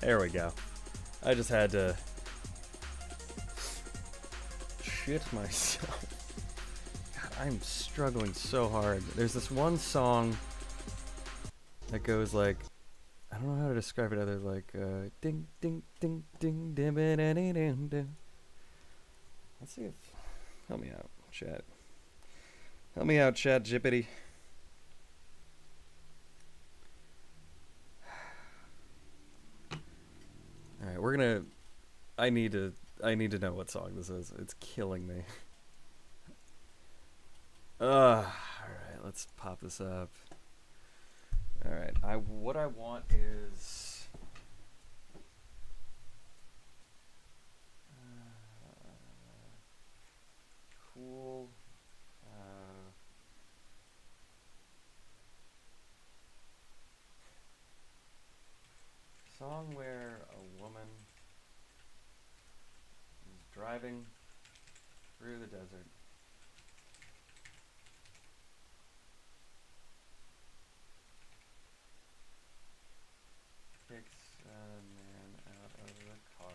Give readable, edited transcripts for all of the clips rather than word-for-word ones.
There we go. I just had to shit myself. God, I'm struggling so hard. There's this one song that goes like, I don't know how to describe it other like ding ding ding ding dim ding ding ding. Let's see if help me out, chat. Help me out, chat jippity. All right, we're gonna. I need to know what song this is. It's killing me. All right, let's pop this up. All right, what I want is cool. Song where a woman is driving through the desert. Kicks a man out of the car.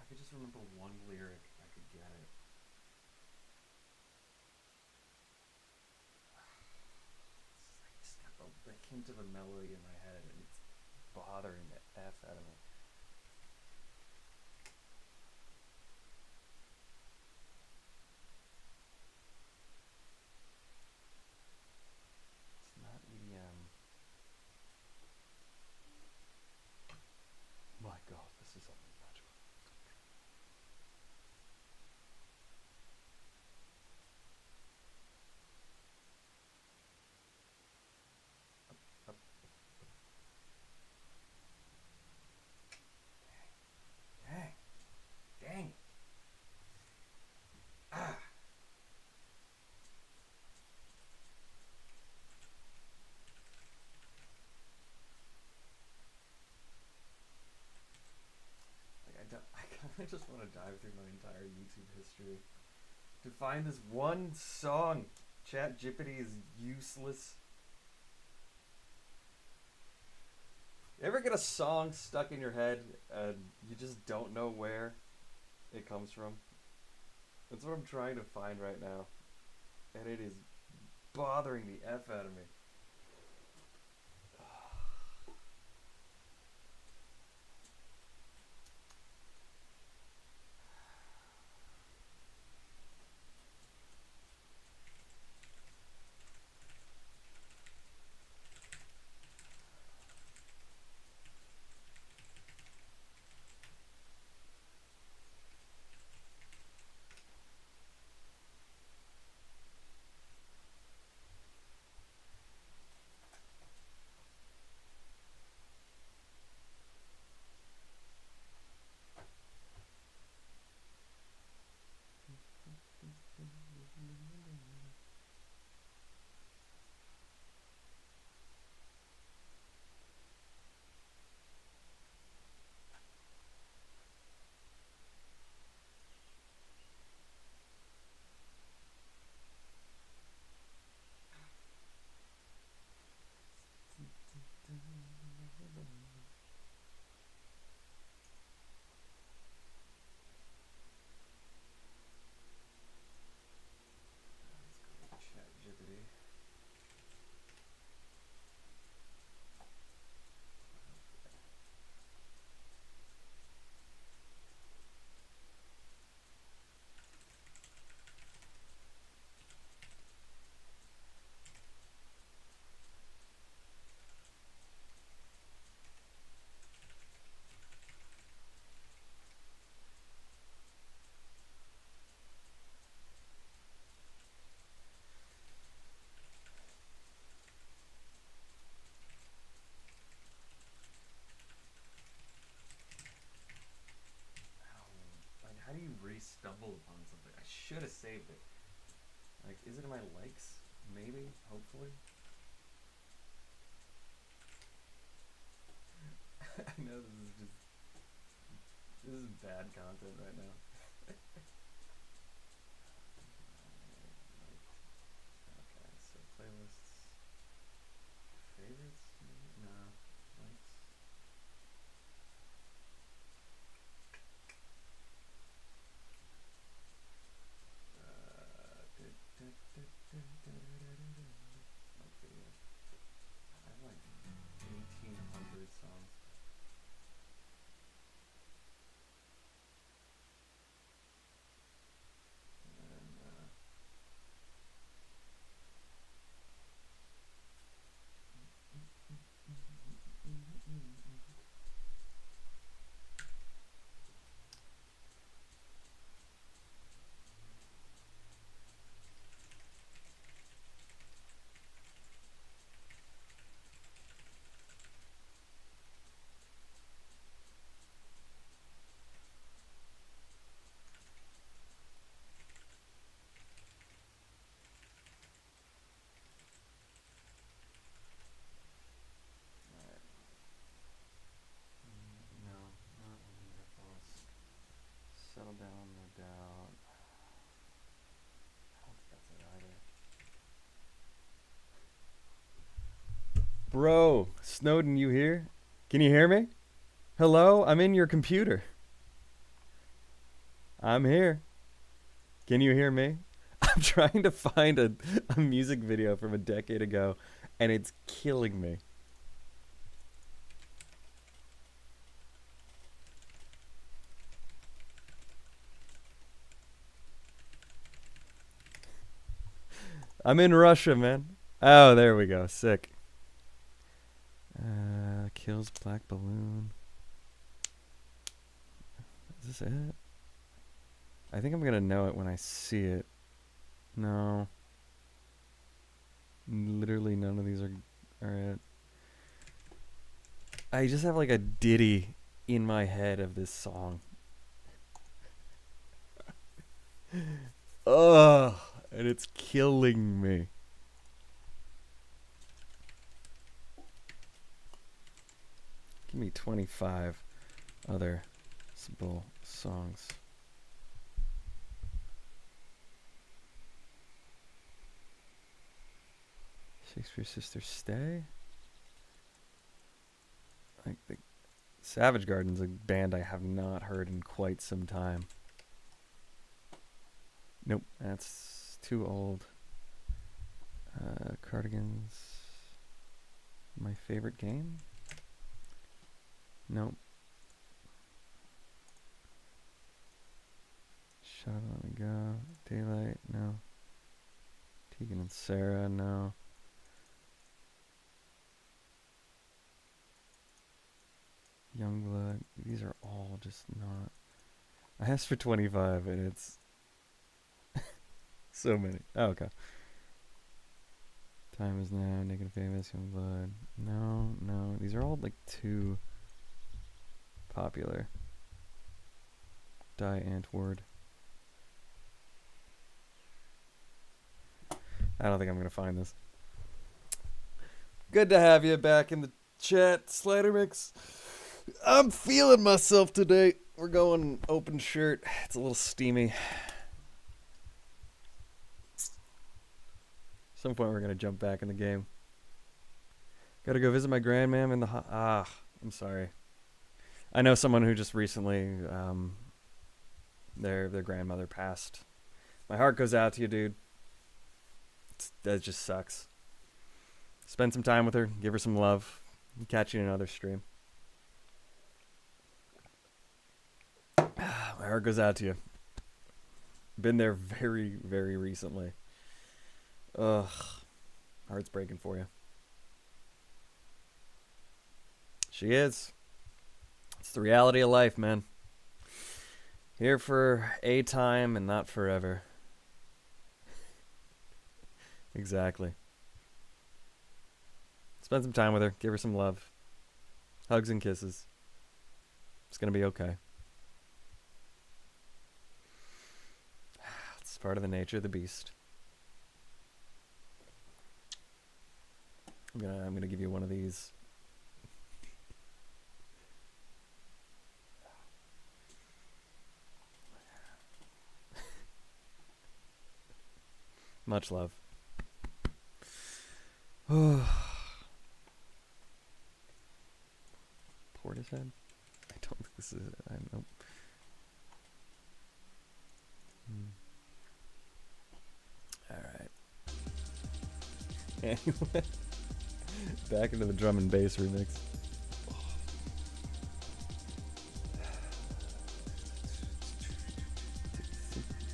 I could just remember one lyric if I could get it. I just got the hint of a melody in my head and it's bothering the F out of me. It's not EDM. My God, this is something magical. Up. Dang it. Ah. I kind of just want to dive through my entire YouTube history to find this one song. Chat Jippity is useless. You ever get a song stuck in your head and you just don't know where it comes from? That's what I'm trying to find right now. And it is bothering the F out of me. How do you re-stumble upon something? I should have saved it. Like, is it in my likes? Maybe? Hopefully? I know this is just This is bad content right now. Okay, so playlists, favorites, maybe? No, likes. Like video. I have like 1,800 songs. No, not wonderful. Settle down, no doubt. I don't think that's it either. Bro, Snowden, you here? Can you hear me? Hello? I'm in your computer. I'm here. Can you hear me? I'm trying to find a music video from a decade ago, and it's killing me. I'm in Russia, man. Oh, there we go. Sick. Kills Black Balloon. Is this it? I think I'm gonna know it when I see it. No. Literally none of these are it. I just have like a ditty in my head of this song. Ugh, and it's killing me. Give me 25 other simple songs. Shakespeare's Sister Stay? Like the Savage Garden's a band I have not heard in quite some time. Nope, that's too old. Cardigans. My favorite game? Nope. Shut Up, Let Me Go. Daylight, no. Tegan and Sarah, no. Youngblood. These are all just not. I asked for 25 and it's so many. Oh, okay. Time Is Now, Naked and Famous, Youngblood. No, no. These are all like too popular. Die Antwoord. I don't think I'm gonna find this. Good to have you back in the chat, Slider Mix. I'm feeling myself today. We're going open shirt. It's a little steamy. At some point we're gonna jump back in the game. Gotta go visit my grandmam in the I'm sorry. I know someone who just recently their grandmother passed. My heart goes out to you, dude. That just sucks. Spend some time with her, give her some love. Catch you in another stream. My heart goes out to you. Been there very, very recently. Ugh. Heart's breaking for you. She is. It's the reality of life, man. Here for a time and not forever. Exactly. Spend some time with her. Give her some love. Hugs and kisses. It's going to be okay. It's part of the nature of the beast. I'm gonna give you one of these. Much love. Portishead? I don't think this is it. Nope. Alright. Anyway. Back into the drum and bass remix.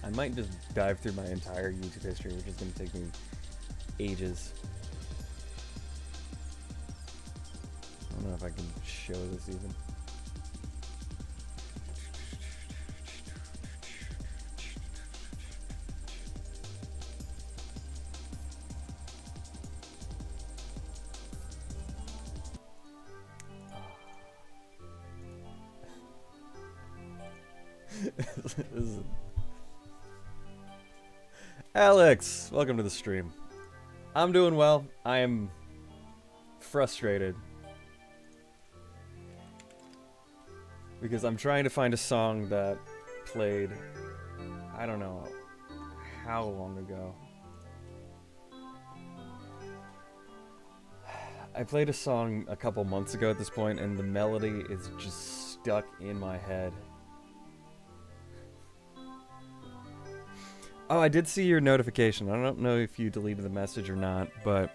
I might just dive through my entire YouTube history, which is going to take me ages. I don't know if I can show this even. Alex, welcome to the stream. I'm doing well. I am frustrated because I'm trying to find a song that played, I don't know how long ago. I played a song a couple months ago at this point, and the melody is just stuck in my head. Oh, I did see your notification. I don't know if you deleted the message or not, but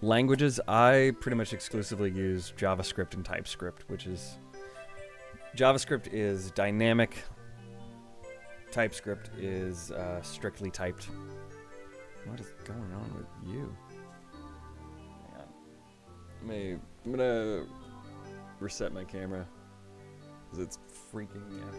languages, I pretty much exclusively use JavaScript and TypeScript, which is... JavaScript is dynamic. TypeScript is strictly typed. What is going on with you? Hang on. I'm gonna reset my camera, because it's freaking me out.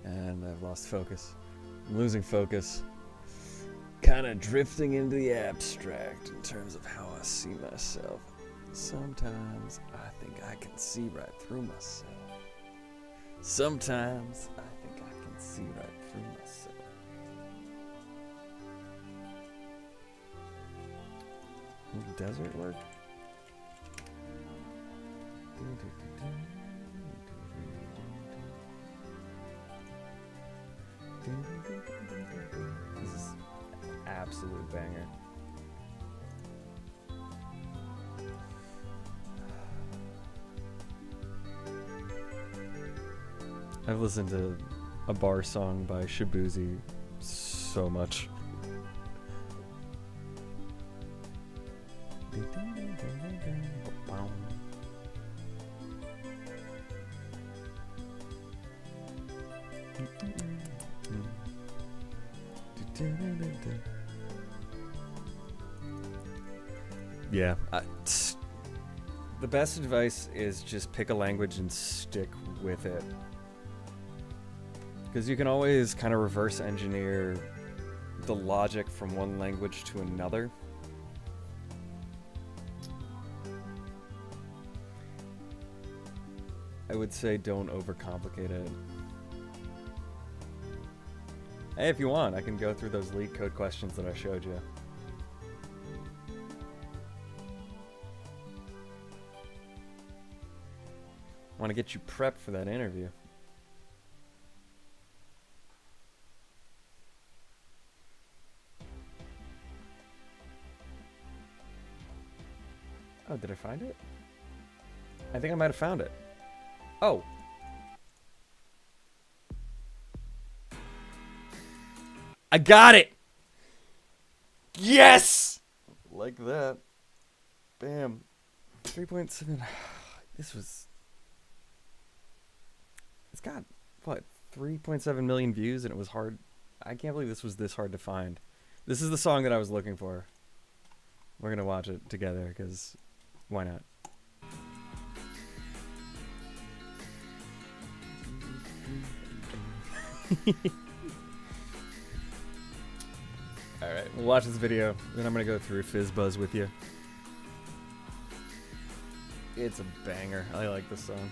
And I've lost focus. I'm losing focus. Kind of drifting into the abstract in terms of how I see myself. Sometimes I think I can see right through myself. Sometimes I think I can see right through myself. Will desert work? This is absolute banger. I've listened to a bar song by Shabuzi so much. Yeah, the best advice is just pick a language and stick with it. Because you can always kind of reverse engineer the logic from one language to another. I would say don't overcomplicate it. Hey, if you want, I can go through those leak code questions that I showed you. I want to get you prepped for that interview. Oh, did I find it? I think I might have found it. Oh. I got it! Yes! Like that. Bam. 3.7. This was... It's got, what, 3.7 million views, and it was hard. I can't believe this was this hard to find. This is the song that I was looking for. We're going to watch it together, because why not? Alright, we'll watch this video, then I'm going to go through FizzBuzz with you. It's a banger. I like this song.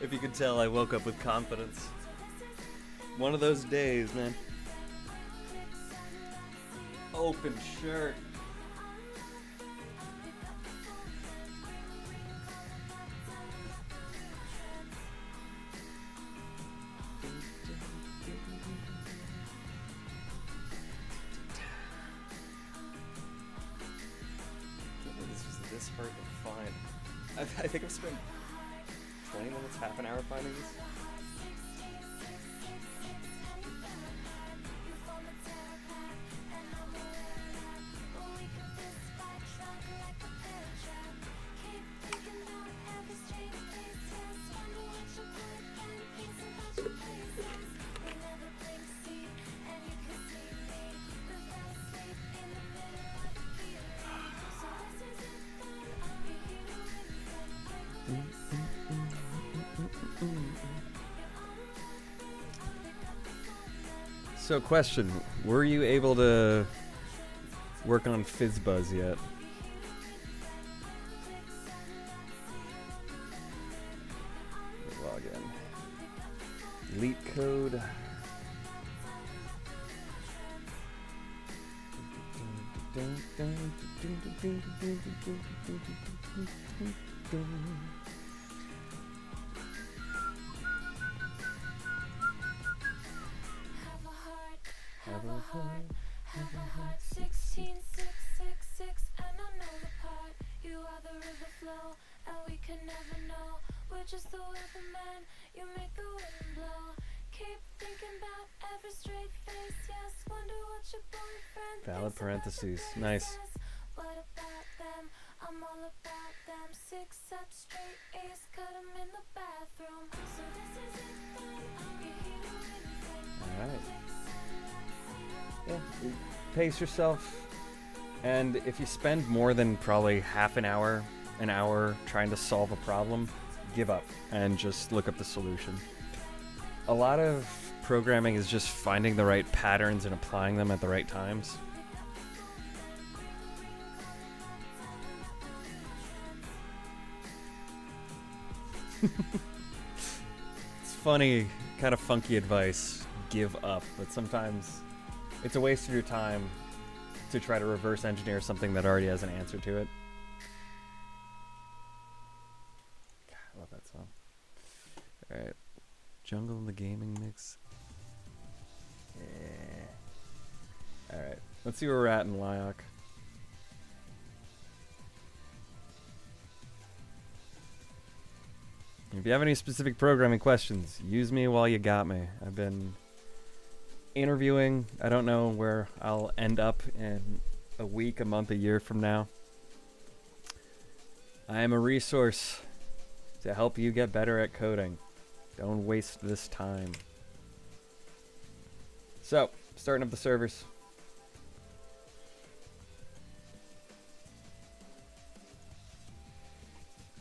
If you could tell, I woke up with confidence. One of those days, man. Open shirt. This hard to find. I think I've spent 20 minutes, half an hour finding this. So question, were you able to work on FizzBuzz yet? Log in. Leak code. Have a heart, 16, 6, 6, 6, and I know the part. You are the river flow, and we can never know. We're just the weatherman, you make the wind blow. Keep thinking about every straight face, yes. Wonder what your boyfriend Valid thinks parentheses, about the nice. princess. What about them? I'm all about them. 6 sets straight A's, cut 'em in the bathroom. So this is it then, I'm your hero anything. Alright. Yeah, pace yourself, and if you spend more than probably half an hour trying to solve a problem, give up and just look up the solution. A lot of programming is just finding the right patterns and applying them at the right times. It's funny, kind of funky advice, give up, but sometimes it's a waste of your time to try to reverse engineer something that already has an answer to it. God, I love that song. Alright. Jungle in the gaming mix. Yeah. Alright. Let's see where we're at in LYOC. If you have any specific programming questions, use me while you got me. I've been interviewing. I don't know where I'll end up in a week, a month, a year from now. I am a resource to help you get better at coding. Don't waste this time. So, starting up the servers.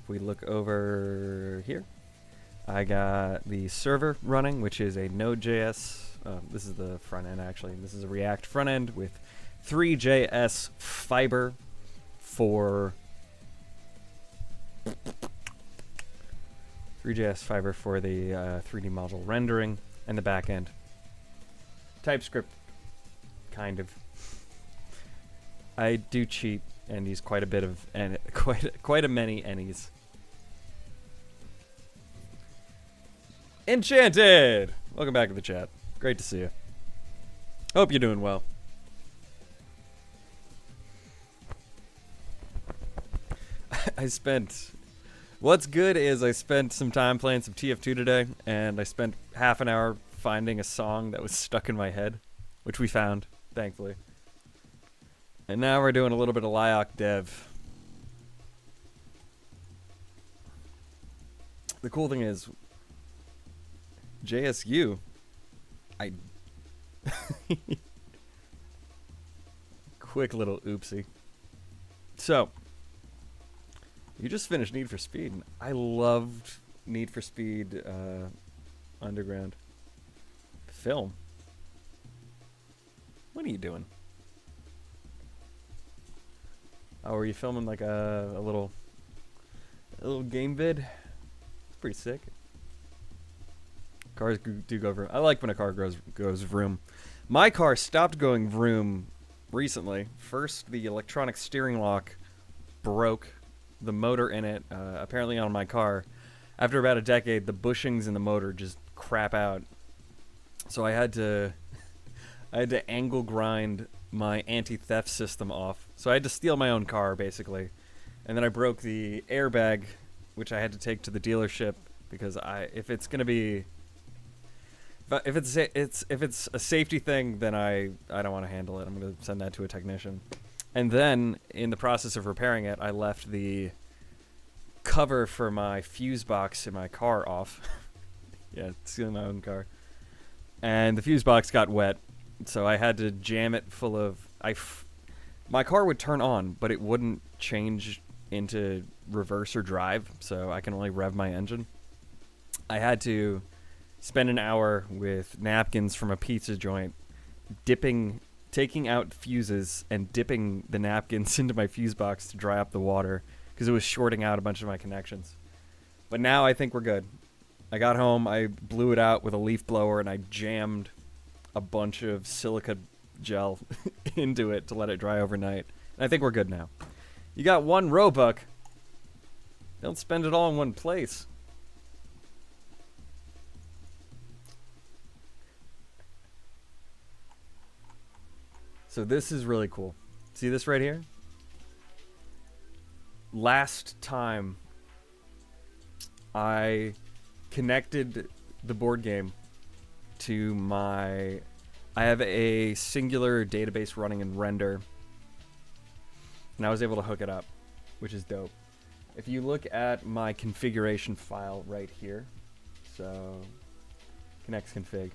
If we look over here, I got the server running, which is a Node.js. This is the front end, actually. This is a React front end with ThreeJS Fiber for the 3D module rendering and the backend. TypeScript, kind of. I do cheat and use quite a bit of quite a many any's. Enchanted! Welcome back to the chat. Great to see you. Hope you're doing well. What's good is I spent some time playing some TF2 today, and I spent half an hour finding a song that was stuck in my head, which we found, thankfully. And now we're doing a little bit of LYOC dev. The cool thing is, JSU, quick little oopsie. So, you just finished Need for Speed, and I loved Need for Speed Underground. Film. What are you doing? Oh, were you filming like a little game vid? It's pretty sick. Cars do go vroom. I like when a car goes vroom. My car stopped going vroom recently. First, the electronic steering lock broke. The motor in it, apparently on my car. After about a decade, the bushings in the motor just crap out. So I had to angle grind my anti-theft system off. So I had to steal my own car, basically. And then I broke the airbag, which I had to take to the dealership because if it's a safety thing, then I don't want to handle it. I'm going to send that to a technician. And then, in the process of repairing it, I left the cover for my fuse box in my car off. Yeah, stealing my own car. And the fuse box got wet, so I had to jam it full of... my car would turn on, but it wouldn't change into reverse or drive, so I can only rev my engine. I had to spend an hour with napkins from a pizza joint, taking out fuses and dipping the napkins into my fuse box to dry up the water because it was shorting out a bunch of my connections. But now I think we're good. I got home, I blew it out with a leaf blower, and I jammed a bunch of silica gel into it to let it dry overnight. And I think we're good now. You got one Roebuck. Don't spend it all in one place. So this is really cool. See this right here? Last time I connected the board game to I have a singular database running in Render, and I was able to hook it up, which is dope. If you look at my configuration file right here, so connects config.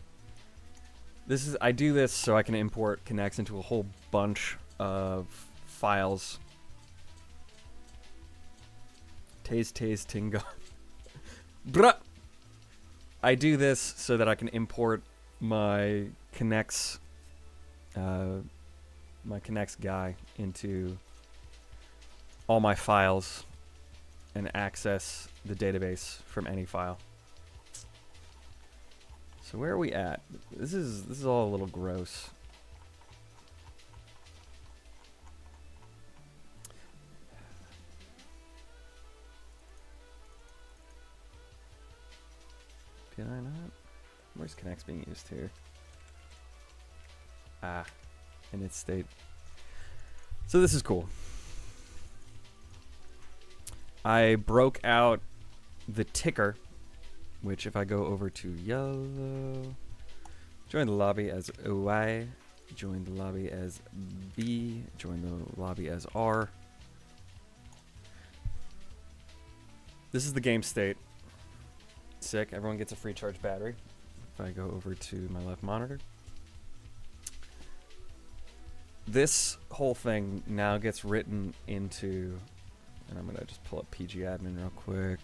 I do this so I can import connects into a whole bunch of files. Tase tingo. Bruh! I do this so that I can import my connects guy into all my files and access the database from any file. So where are we at? This is all a little gross. Did I not? Where's connects being used here? Ah, in its state. So this is cool. I broke out the ticker, which if I go over to yellow, join the lobby as Y, join the lobby as B, join the lobby as R. This is the game state. Sick, everyone gets a free charge battery. If I go over to my left monitor. This whole thing now gets written into, and I'm gonna just pull up pgadmin real quick.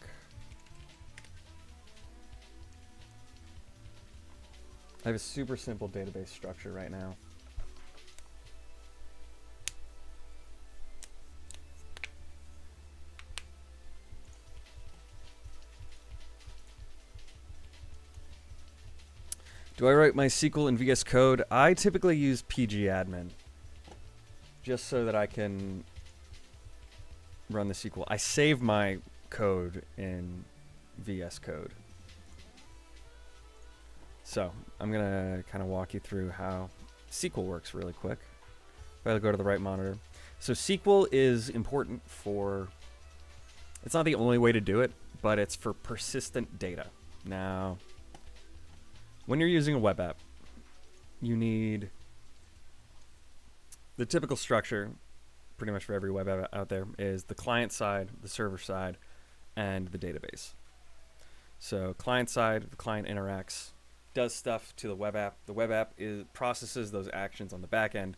I have a super simple database structure right now. Do I write my SQL in VS Code? I typically use pgadmin just so that I can run the SQL. I save my code in VS Code. So I'm going to kind of walk you through how SQL works really quick. If I go to the right monitor. So SQL is important for, it's not the only way to do it, but it's for persistent data. Now, when you're using a web app, you need the typical structure, pretty much for every web app out there, is the client side, the server side, and the database. So client side, the client interacts, does stuff to the web app. The web app processes those actions on the back end,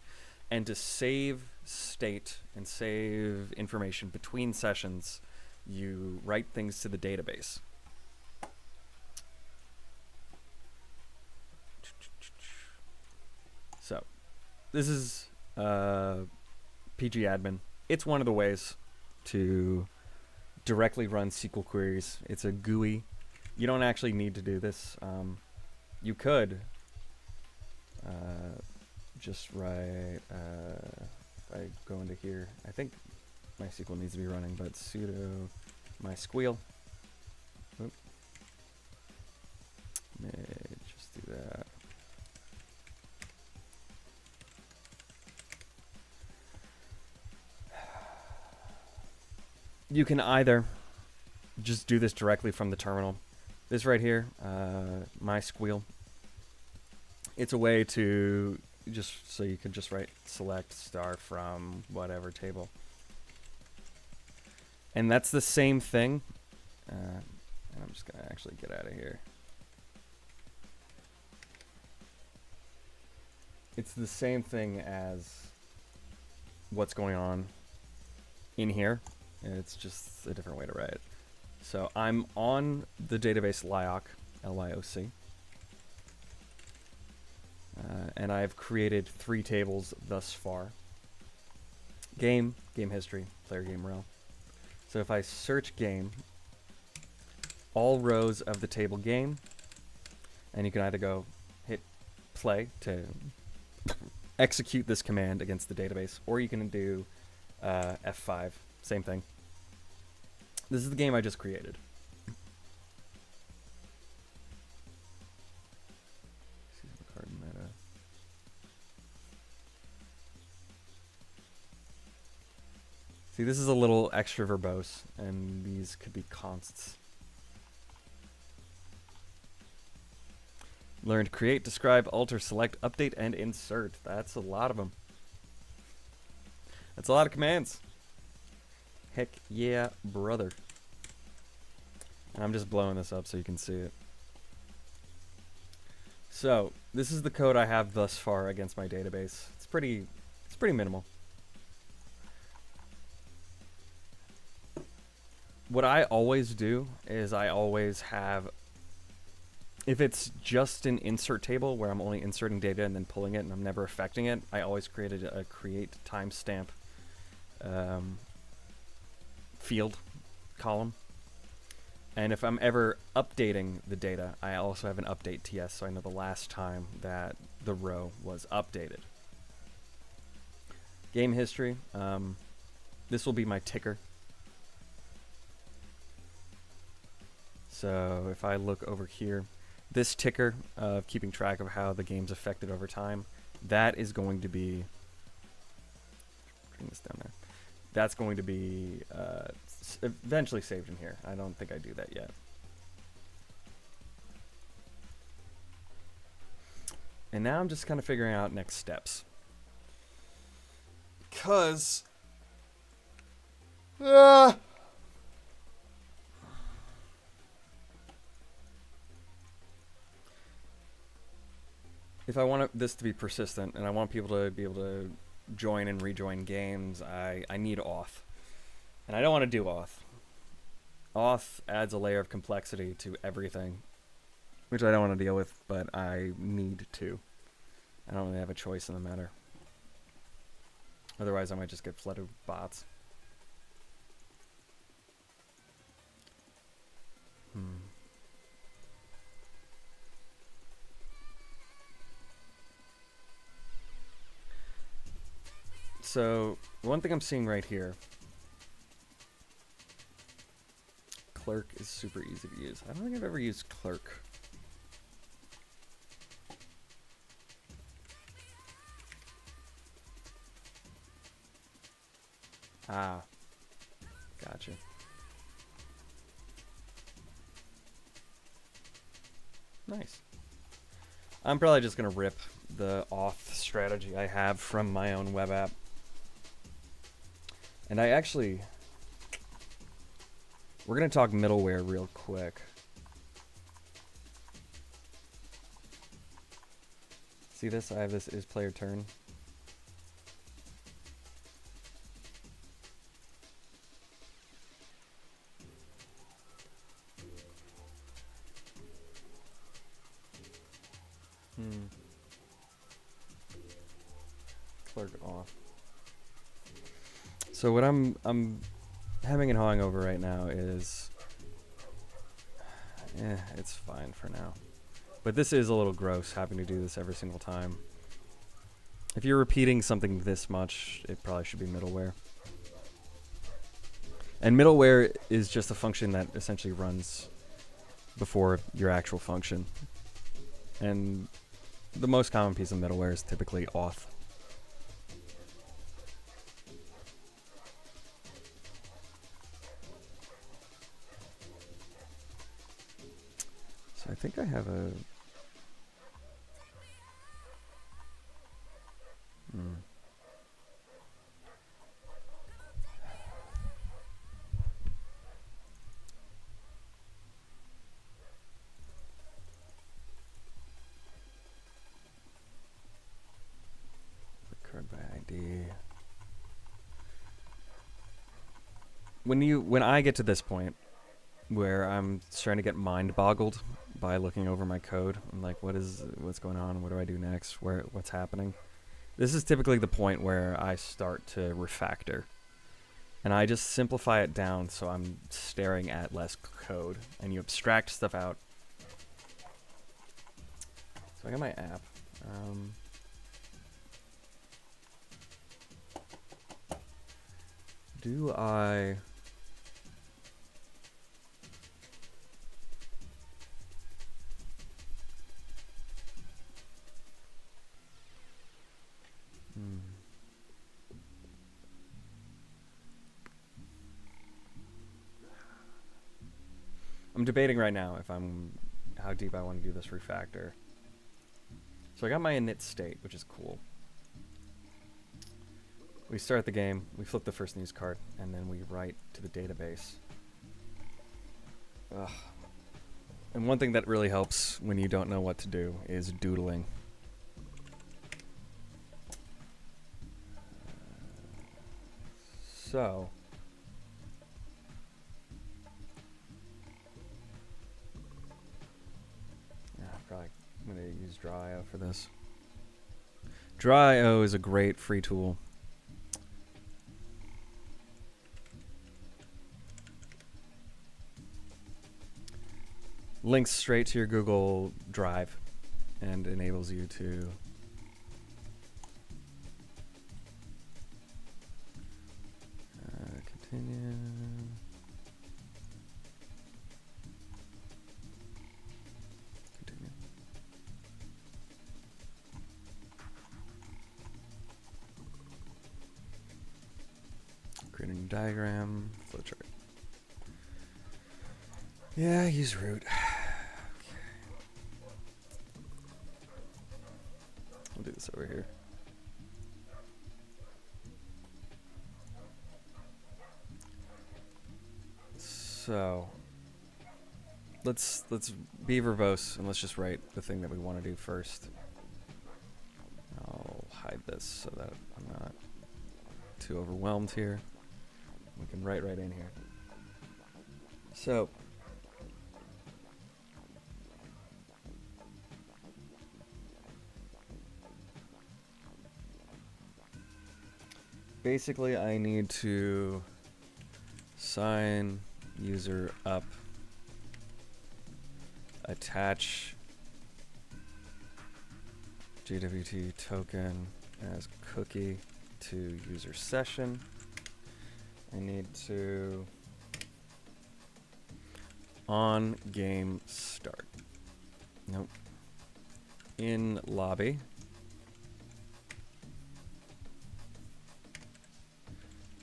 and to save state and save information between sessions, you write things to the database. So this is pgadmin. It's one of the ways to directly run SQL queries. It's a GUI. You don't actually need to do this. you could just write, if I go into here, I think MySQL needs to be running, but sudo mysqueal. Oop. May just do that. You can either just do this directly from the terminal. This right here, mysqueal. It's a way to just, so you can just write select star from whatever table. And that's the same thing. And I'm just gonna actually get out of here. It's the same thing as what's going on in here. It's just a different way to write it. So I'm on the database LYOC, LYOC. And I've created 3 tables thus far. Game, game history, player game rel. So if I search game, all rows of the table game, and you can either go hit play to execute this command against the database, or you can do F5, same thing. This is the game I just created. See, this is a little extra verbose, and these could be consts. Learn to create, describe, alter, select, update, and insert. That's a lot of them. That's a lot of commands. Heck yeah, brother. And I'm just blowing this up so you can see it. So, this is the code I have thus far against my database. It's pretty minimal. What I always do is I always have, if it's just an insert table where I'm only inserting data and then pulling it and I'm never affecting it, I always created a create timestamp field column. And if I'm ever updating the data, I also have an update TS, so I know the last time that the row was updated. Game history, this will be my ticker. So if I look over here, this ticker of keeping track of how the game's affected over time, that is going to be, bring this down there. That's going to be eventually saved in here. I don't think I do that yet. And now I'm just kind of figuring out next steps. Because if I want this to be persistent and I want people to be able to join and rejoin games, I need auth. And I don't want to do auth. Auth adds a layer of complexity to everything, which I don't want to deal with, but I need to. I don't really have a choice in the matter. Otherwise, I might just get flooded with bots. So, one thing I'm seeing right here, Clerk is super easy to use. I don't think I've ever used Clerk. Ah, gotcha. Nice. I'm probably just gonna rip the auth strategy I have from my own web app. And I actually, we're gonna talk middleware real quick. See this? I have this is player turn. Clerk off. So what I'm hemming and hawing over right now is, it's fine for now. But this is a little gross, having to do this every single time. If you're repeating something this much, it probably should be middleware. And middleware is just a function that essentially runs before your actual function. And the most common piece of middleware is typically auth. So I think I have a... Card by ID. When I get to this point where I'm starting to get mind boggled by looking over my code, I'm like, what's going on? What do I do next? What's happening? This is typically the point where I start to refactor. And I just simplify it down so I'm staring at less code, and you abstract stuff out. So I got my app. Do I... I'm debating right now how deep I want to do this refactor. So I got my init state, which is cool. We start the game, we flip the first news card, and then we write to the database. Ugh. And one thing that really helps when you don't know what to do is doodling. So... I'm going to use Draw.io for this. Draw.io is a great free tool. Links straight to your Google Drive and enables you to continue. Creating a diagram, flowchart. Yeah, use root. Okay. I'll do this over here. So let's be verbose and let's just write the thing that we want to do first. I'll hide this so that I'm not too overwhelmed here. We can write right in here. So basically I need to sign user up, attach JWT token as cookie to user session. I need to on game start. Nope. In lobby.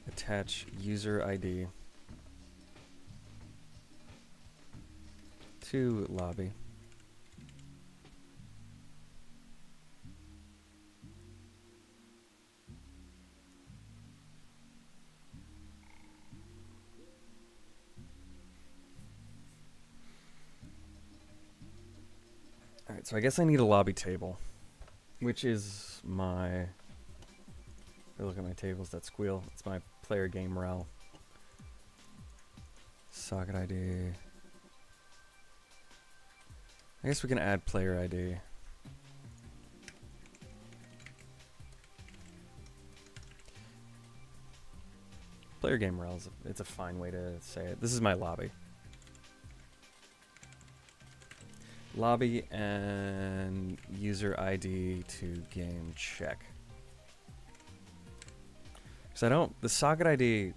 Attach user ID to lobby. Alright, so I guess I need a lobby table, which is my... If I look at my tables that squeal, it's my player game rel. Socket ID. I guess we can add player ID. Player game rel, it's a fine way to say it. This is my lobby. Lobby and user ID to game check. Because the socket ID,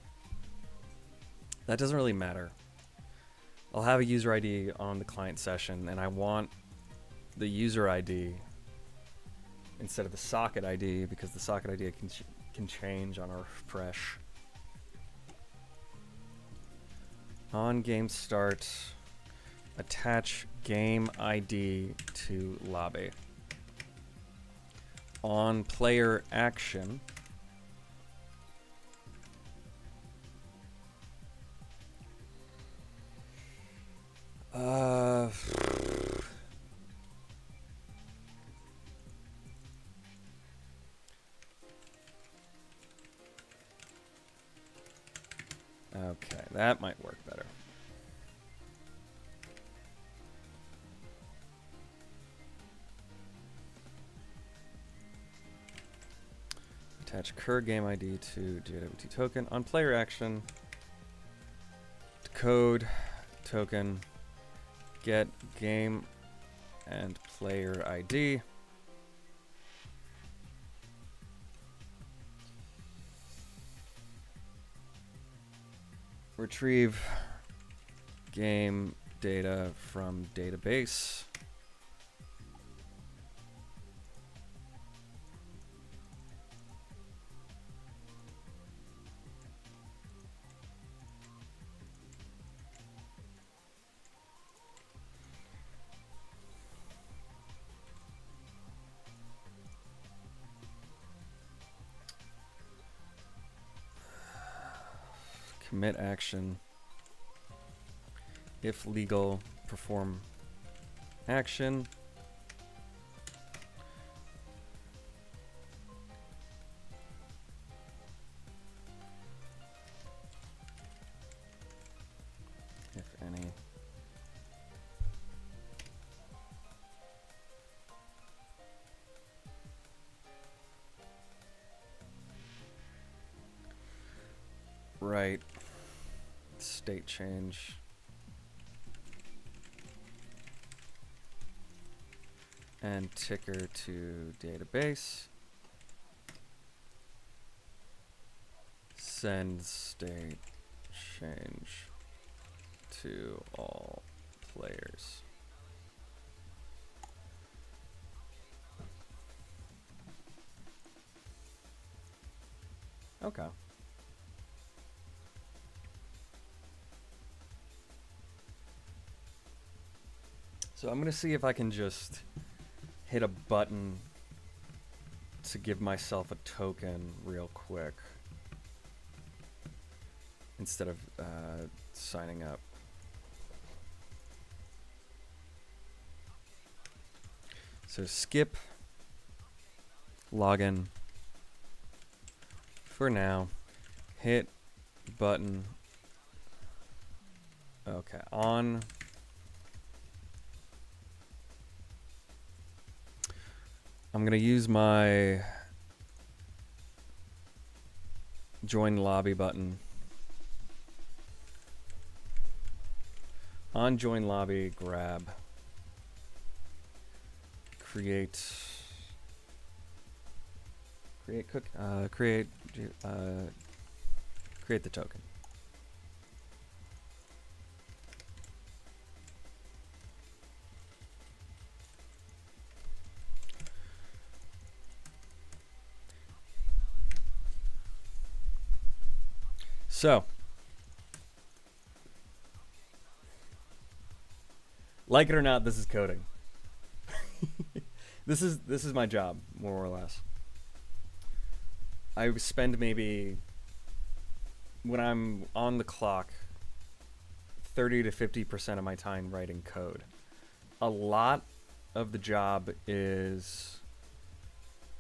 that doesn't really matter. I'll have a user ID on the client session, and I want the user ID instead of the socket ID, because the socket ID can change on a refresh. On game start, attach game ID to lobby. On player action, okay, that might work better. Attach cur game ID to JWT token. On player action, code token, get game and player ID. Retrieve game data from database. Commit action. If legal, perform action. If any. Right. State change. And ticker to database. Send state change to all players. Okay. So I'm gonna see if I can just hit a button to give myself a token real quick instead of signing up. So skip login for now. Hit button. Okay, on. I'm gonna use my join lobby button. On join lobby, grab, create the token. So, like it or not, this is coding. This is my job, more or less. I spend maybe, when I'm on the clock, 30 to 50% of my time writing code. A lot of the job is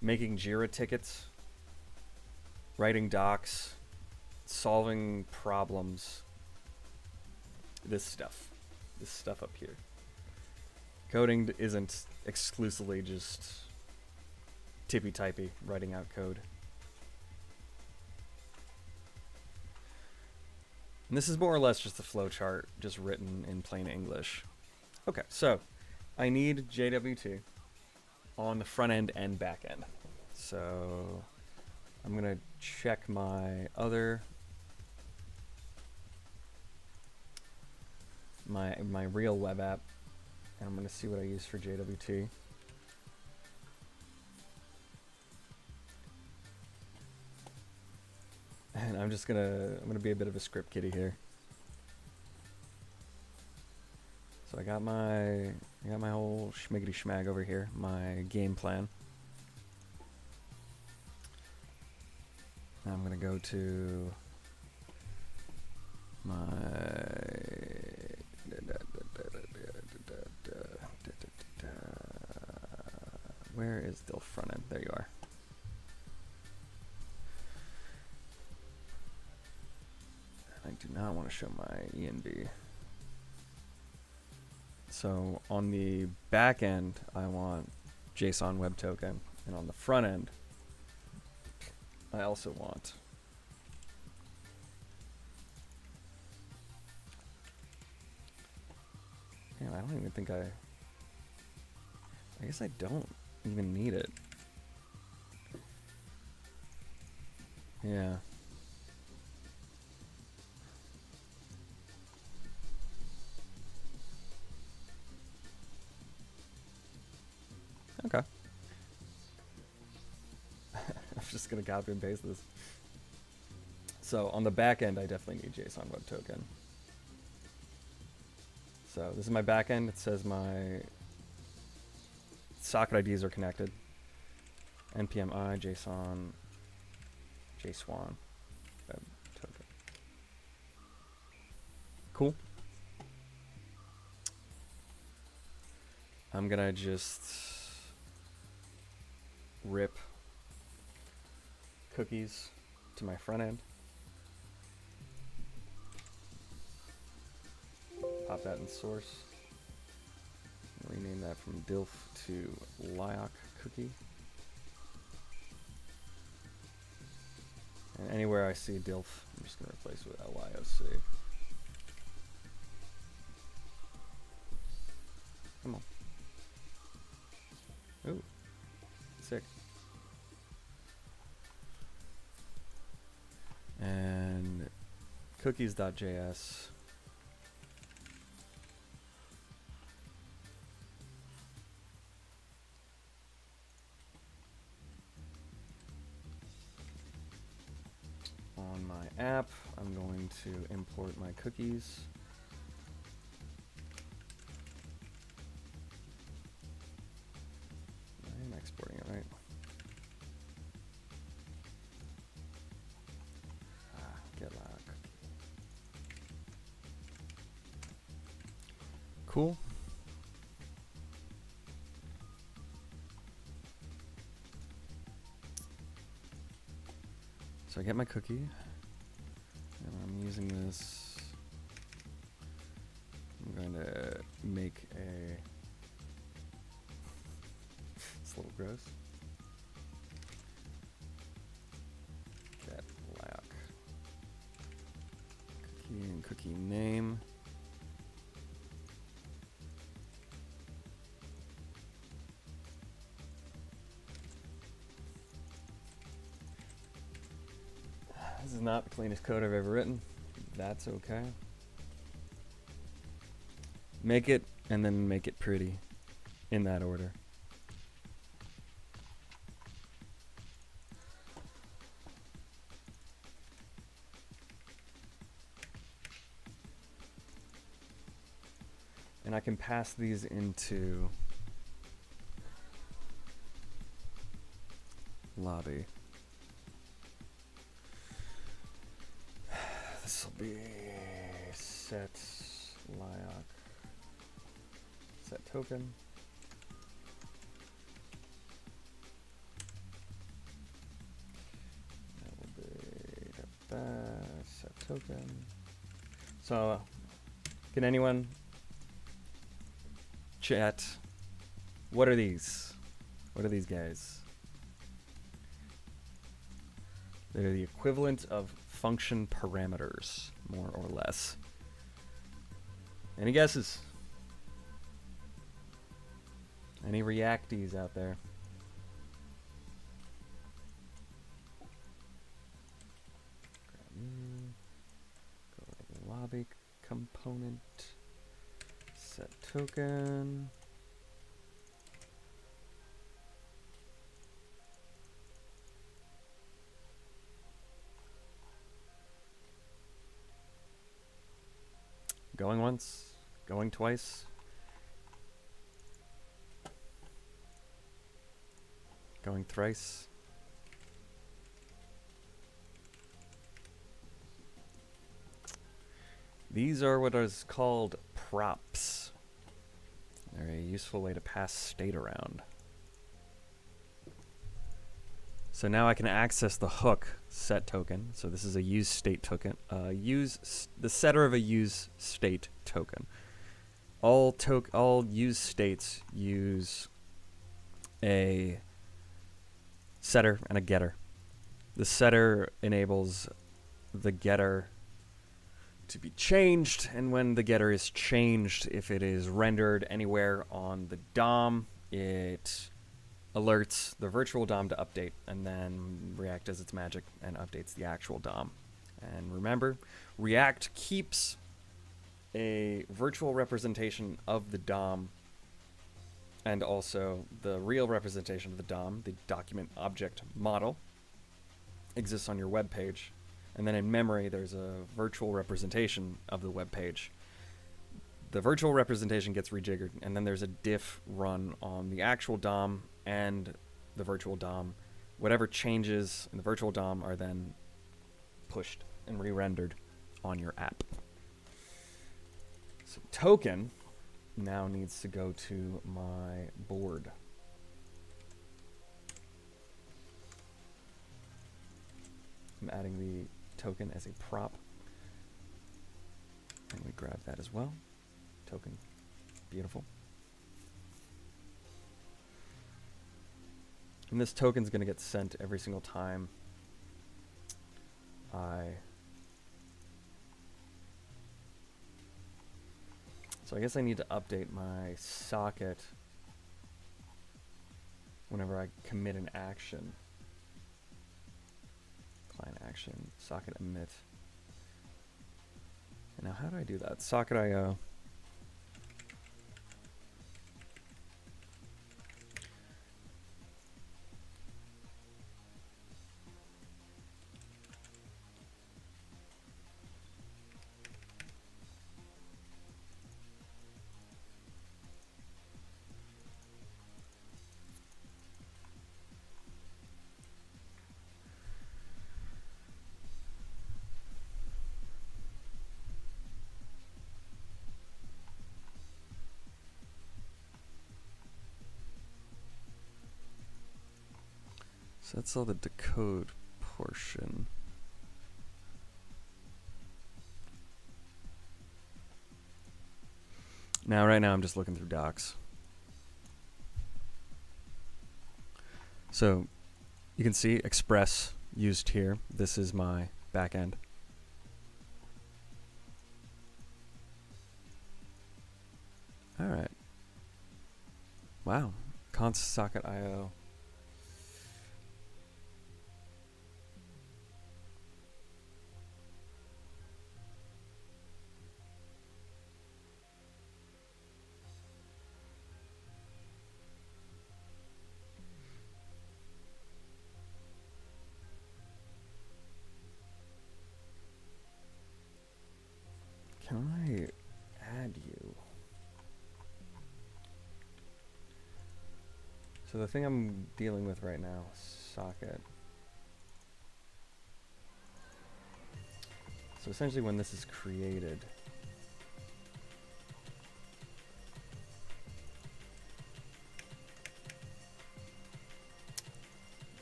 making Jira tickets, writing docs, solving problems. This stuff up here. Coding isn't exclusively just tippy-typey, writing out code. And this is more or less just a flowchart, just written in plain English. Okay, so I need JWT on the front end and back end. So I'm gonna check my other my real web app, and I'm gonna see what I use for JWT. And I'm gonna be a bit of a script kiddie here. So I got my whole schmiggity schmag over here, my game plan. Now I'm gonna go to my where is the front end? There you are. I do not want to show my ENB. So on the back end, I want JSON Web Token, and on the front end, I also want damn, I don't even think I guess I don't even need it. Yeah. Okay. I'm just gonna copy and paste this. So on the back end, I definitely need JSON Web Token. So this is my back end. It says my socket IDs are connected. npm I JSON JSwan Web Token. Cool. I'm gonna just rip cookies to my front end. Pop that in source. Rename that from dilf to LYOC cookie. And anywhere I see dilf, I'm just going to replace with LYOC. Come on. Ooh, sick. And cookies.js. On my app, I'm going to import my cookies. I am exporting it, right? Get LYOC. Cool. So I get my cookie, and I'm using this. I'm going to make a. It's a little gross. Get LYOC cookie and cookie name. This is not the cleanest code I've ever written. That's okay. Make it and then make it pretty in that order. And I can pass these into lobby. This will be set LYOC set token. That will be set token. So, can anyone chat? What are these? What are these guys? They're the equivalent of function parameters, more or less. Any guesses? Any Reacties out there? Go to the lobby component. Set token. Going once, going twice. Going thrice. These are what is called props. They're a useful way to pass state around. So now I can access the hook set token. So this is a use state token. The setter of a use state token. All use states use a setter and a getter. The setter enables the getter to be changed, and when the getter is changed, if it is rendered anywhere on the DOM, it alerts the virtual DOM to update, and then React does its magic and updates the actual DOM. And remember, React keeps a virtual representation of the DOM and also the real representation of the DOM, the document object model, exists on your web page. And then in memory, there's a virtual representation of the web page. The virtual representation gets rejiggered, and then there's a diff run on the actual DOM and the virtual DOM. Whatever changes in the virtual DOM are then pushed and re-rendered on your app. So token now needs to go to my board. I'm adding the token as a prop. And we grab that as well. Token. Beautiful. And this token is going to get sent every single time So I guess I need to update my socket whenever I commit an action. Client action, socket emit. And now how do I do that? Socket IO. So that's all the decode portion. Now, right now, I'm just looking through docs. So you can see Express used here. This is my backend. All right. Wow. Const socket IO. Can I add you? So the thing I'm dealing with right now, socket. So essentially when this is created,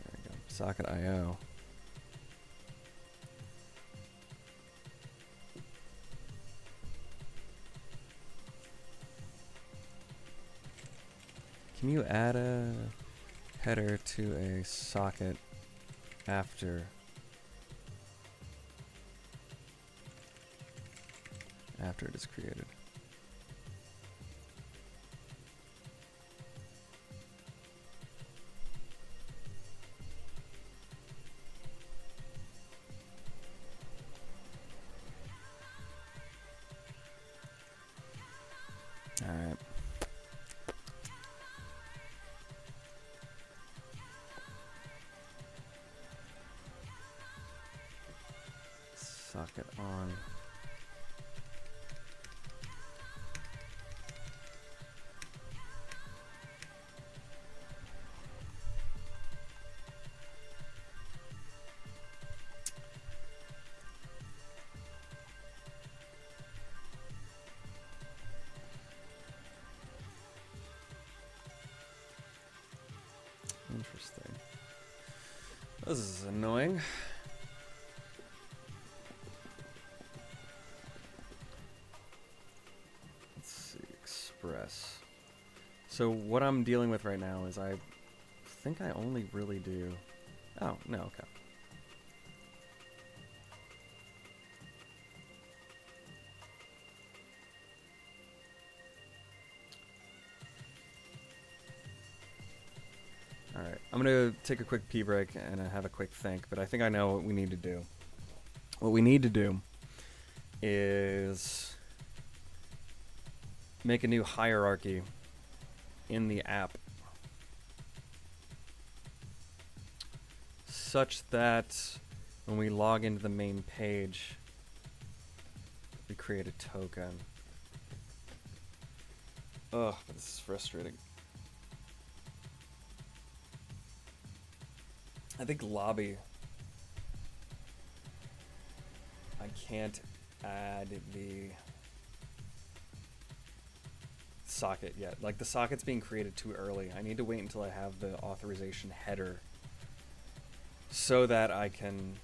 there we go, socket IO. Can you add a header to a socket after it is created? socket on. Interesting. This is annoying. Let's see, express. So what I'm dealing with right now is I think I only really do... Oh, no, okay. Alright, I'm going to take a quick pee break and have a quick think, but I think I know what we need to do. What we need to do is make a new hierarchy in the app such that when we log into the main page, we create a token. Ugh, this is frustrating. I think lobby, I can't add the socket yet. Like, the socket's being created too early. I need to wait until I have the authorization header so that I can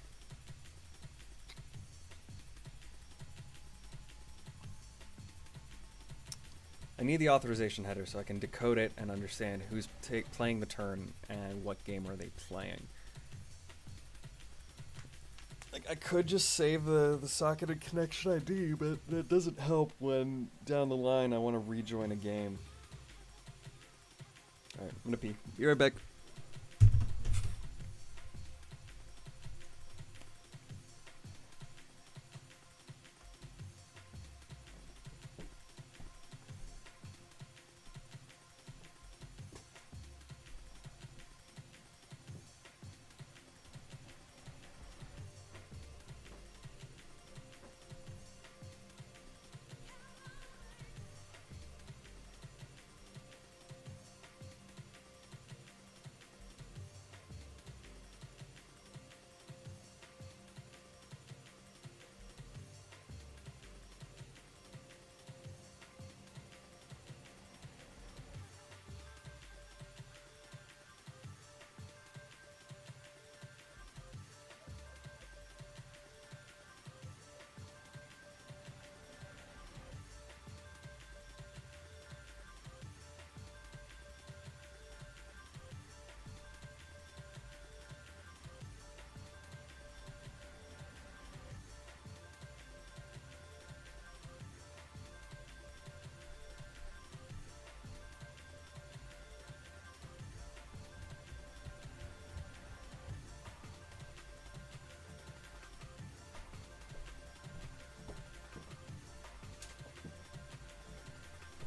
need the authorization header so I can decode it and understand who's playing the turn and what game are they playing. Like, I could just save the socketed connection ID, but that doesn't help when down the line I want to rejoin a game. Alright, I'm gonna pee. Be right back.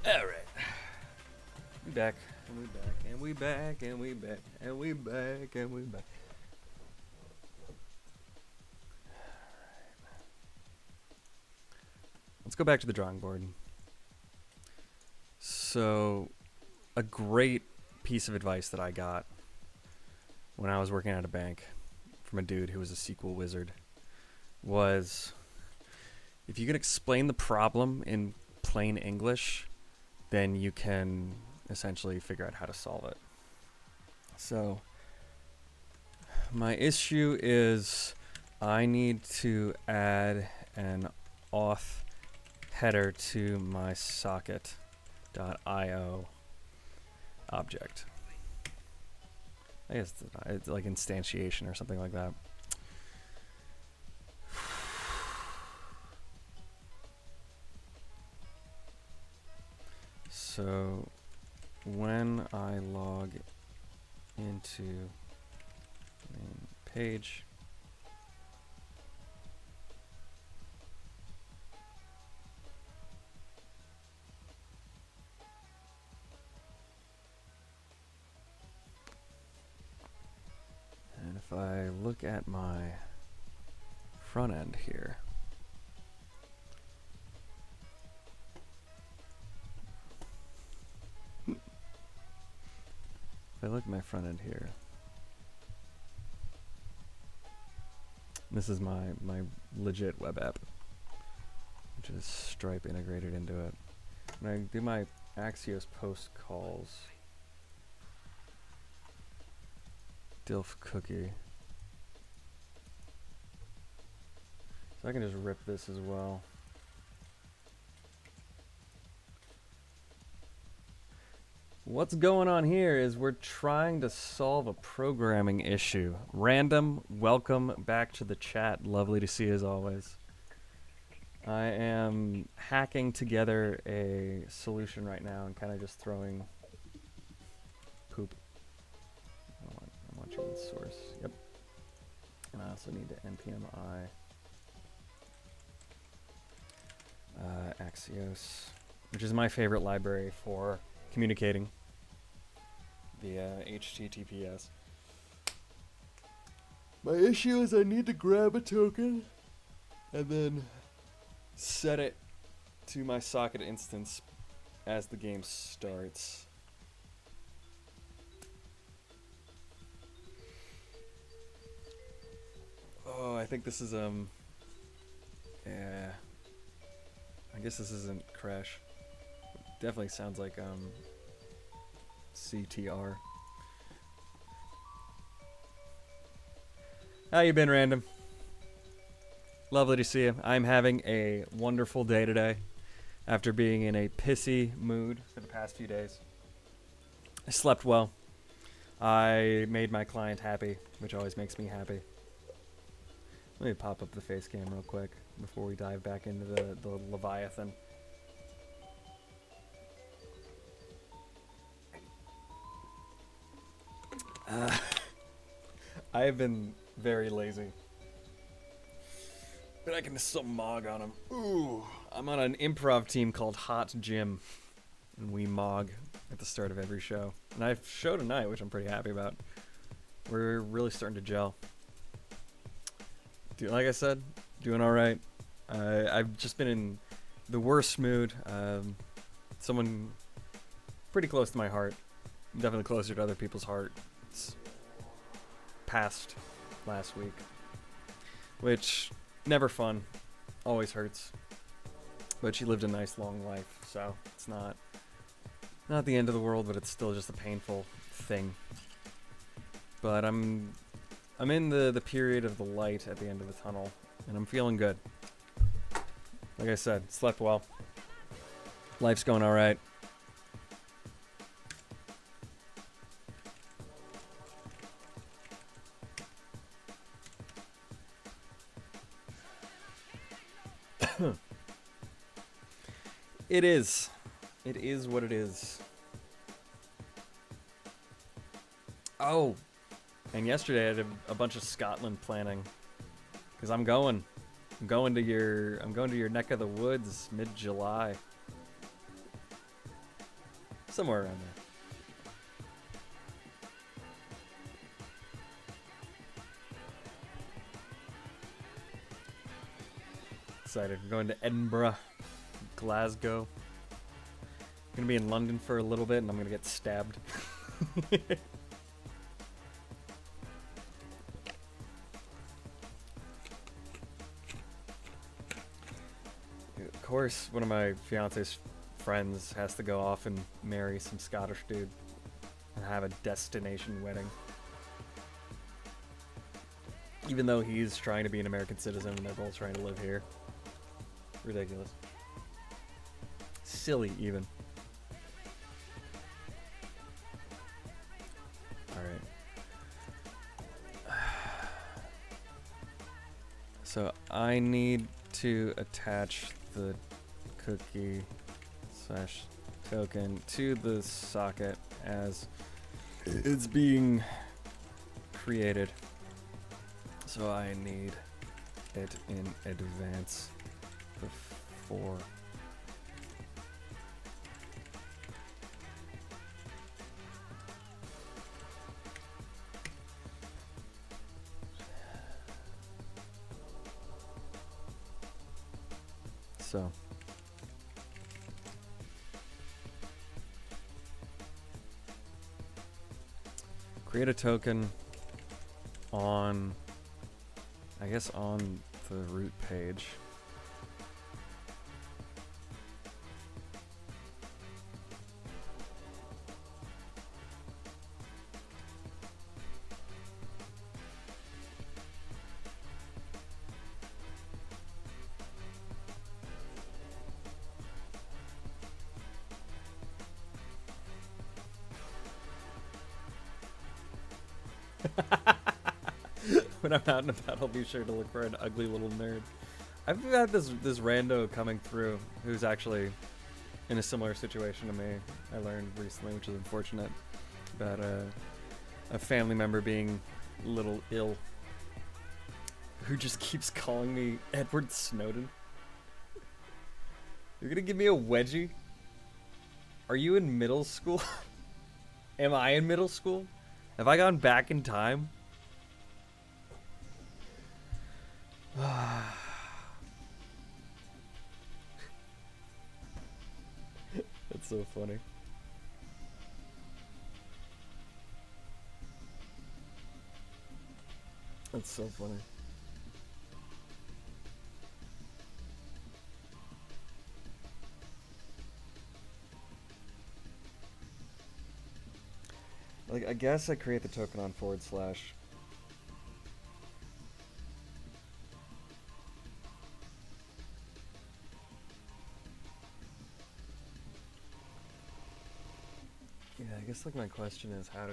Alright. We back, and we back, and we back, and we back, and we back, and we back. Let's go back to the drawing board. So, a great piece of advice that I got when I was working at a bank from a dude who was a SQL wizard was, if you can explain the problem in plain English, then you can essentially figure out how to solve it. So my issue is I need to add an auth header to my socket.io object. I guess it's like instantiation or something like that. So when I log into main page, and if I look at my front end here, If I look at my front end here, this is my legit web app, which is Stripe integrated into it. When I do my Axios post calls, Dilf cookie. So I can just rip this as well. What's going on here is we're trying to solve a programming issue. Random, welcome back to the chat. Lovely to see you as always. I am hacking together a solution right now and kind of just throwing poop. I want you in source. Yep. And I also need to npm I Axios, which is my favorite library for communicating via HTTPS. My issue is I need to grab a token and then set it to my socket instance as the game starts. Oh, I think this is yeah. I guess this isn't Crash. Definitely sounds like CTR. How you been, Random? Lovely to see you. I'm having a wonderful day today after being in a pissy mood for the past few days. I slept well. I made my client happy, which always makes me happy. Let me pop up the face cam real quick before we dive back into the Leviathan. I have been very lazy, but I can still mog on them. Ooh, I'm on an improv team called Hot Gym, and we mog at the start of every show. And I have a show tonight, which I'm pretty happy about. We're really starting to gel. Like I said, doing all right. I've just been in the worst mood. Someone pretty close to my heart, definitely closer to other people's hearts, passed last week, which never fun, always hurts. But she lived a nice long life, so it's not the end of the world, but it's still just a painful thing. But I'm in the period of the light at the end of the tunnel, and I'm feeling good. Like I said, slept well. Life's going all right. It is. It is what it is. Oh, and yesterday I did a bunch of Scotland planning, because I'm going to your neck of the woods mid-July, somewhere around there. Excited. We're going to Edinburgh, Glasgow. I'm gonna be in London for a little bit, and I'm gonna get stabbed. Of course, one of my fiance's friends has to go off and marry some Scottish dude and have a destination wedding. Even though he's trying to be an American citizen and they're both trying to live here. Ridiculous. Silly, even. Alright. So I need to attach the cookie / token to the socket as it's being created. So I need it in advance before. So create a token on, I guess, on the root page. When I'm out and about, I'll be sure to look for an ugly little nerd. I've had this rando coming through who's actually in a similar situation to me. I learned recently, which is unfortunate, about a family member being a little ill, who just keeps calling me Edward Snowden. You're gonna give me a wedgie? Are you in middle school? Am I in middle school? Have I gone back in time? That's so funny. That's so funny. Like, I guess I create the token on /. Yeah, I guess like my question is how to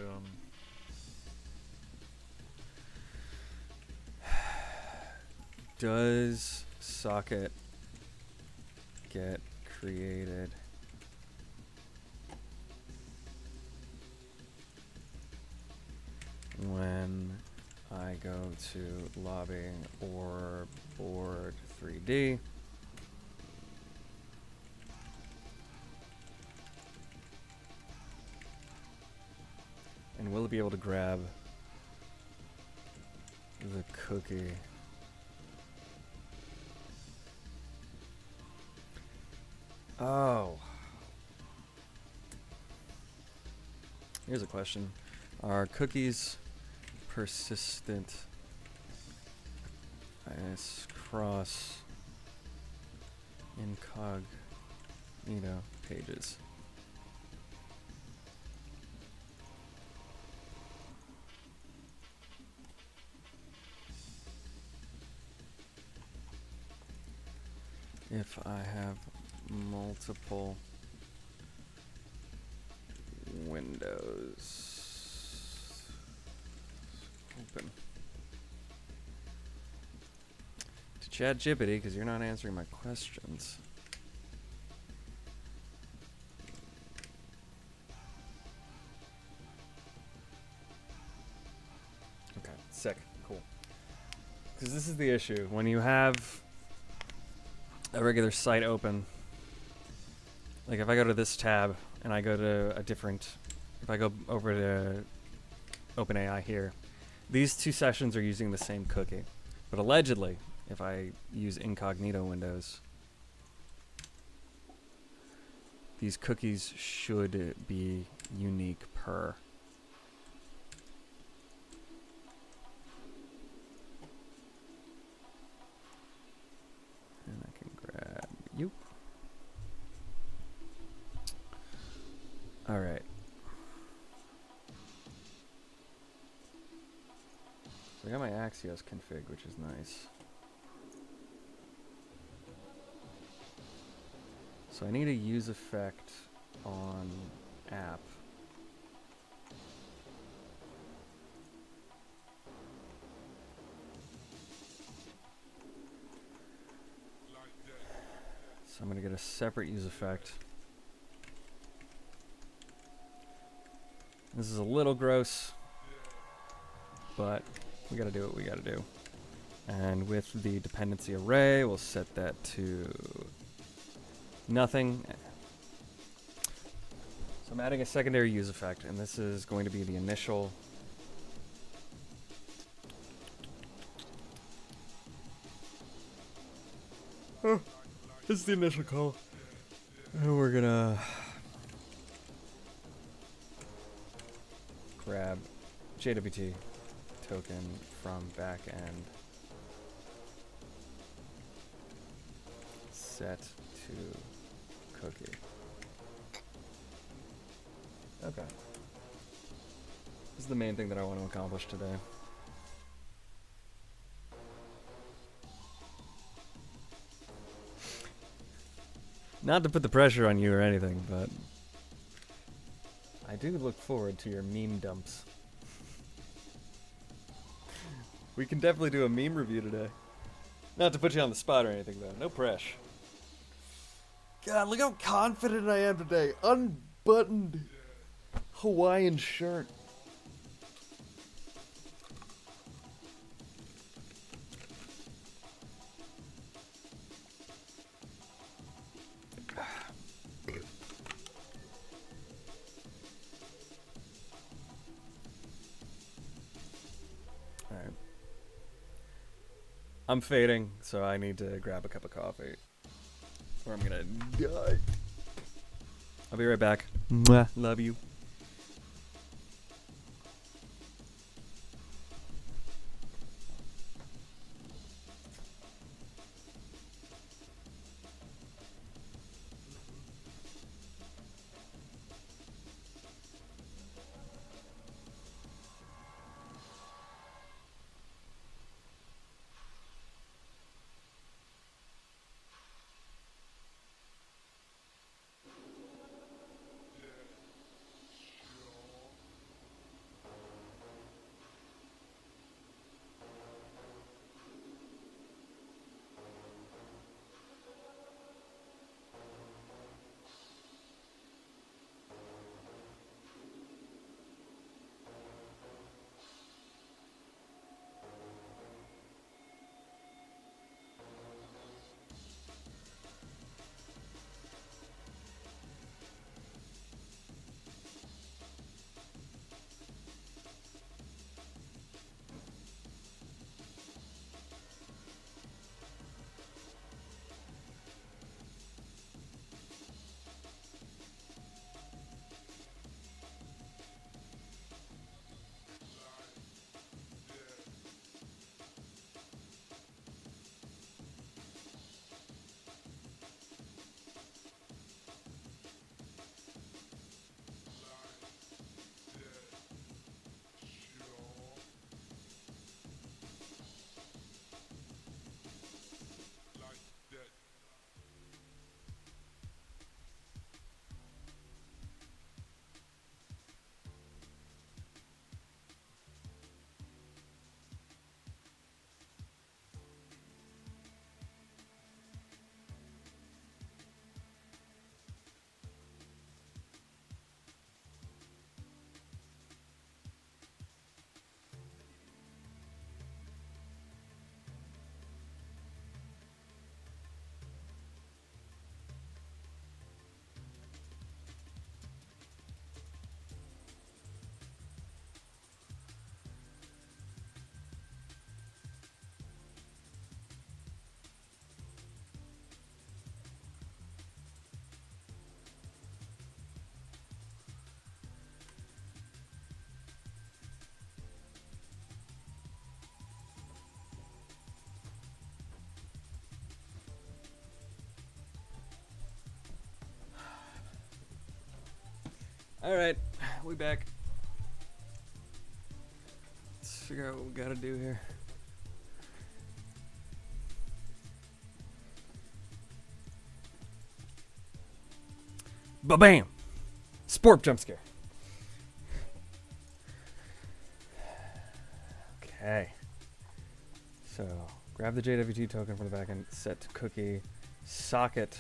does socket get created when I go to lobby or board 3D? And will it be able to grab the cookie? Oh. Here's a question. Are cookies persistent as cross incognito pages? If I have multiple windows open to ChatGPT, because you're not answering my questions. Okay, sick, cool. Because this is the issue when you have a regular site open. Like if I go to this tab and I go to a different, if I go over to OpenAI here, these two sessions are using the same cookie. But allegedly, if I use incognito windows, these cookies should be unique per. And I can grab you. All right. So I got my Axios config, which is nice. So I need a use effect on app. So I'm going to get a separate use effect. This is a little gross, but we got to do what we got to do. And with the dependency array, we'll set that to nothing. So I'm adding a secondary use effect, and this is going to be the initial. Oh, this is the initial call. And we're gonna grab JWT token from backend set to cookie. Okay. This is the main thing that I want to accomplish today. Not to put the pressure on you or anything, but I do look forward to your meme dumps. We can definitely do a meme review today. Not to put you on the spot or anything, though. No pressure. God, look how confident I am today. Unbuttoned Hawaiian shirt. Alright. I'm fading, so I need to grab a cup of coffee. Or I'm gonna die. I'll be right back. Mwah. Love you. Alright, we back. Let's figure out what we gotta do here. Ba-bam! Sport jump scare. Okay. So, grab the JWT token from the backend, set to cookie, socket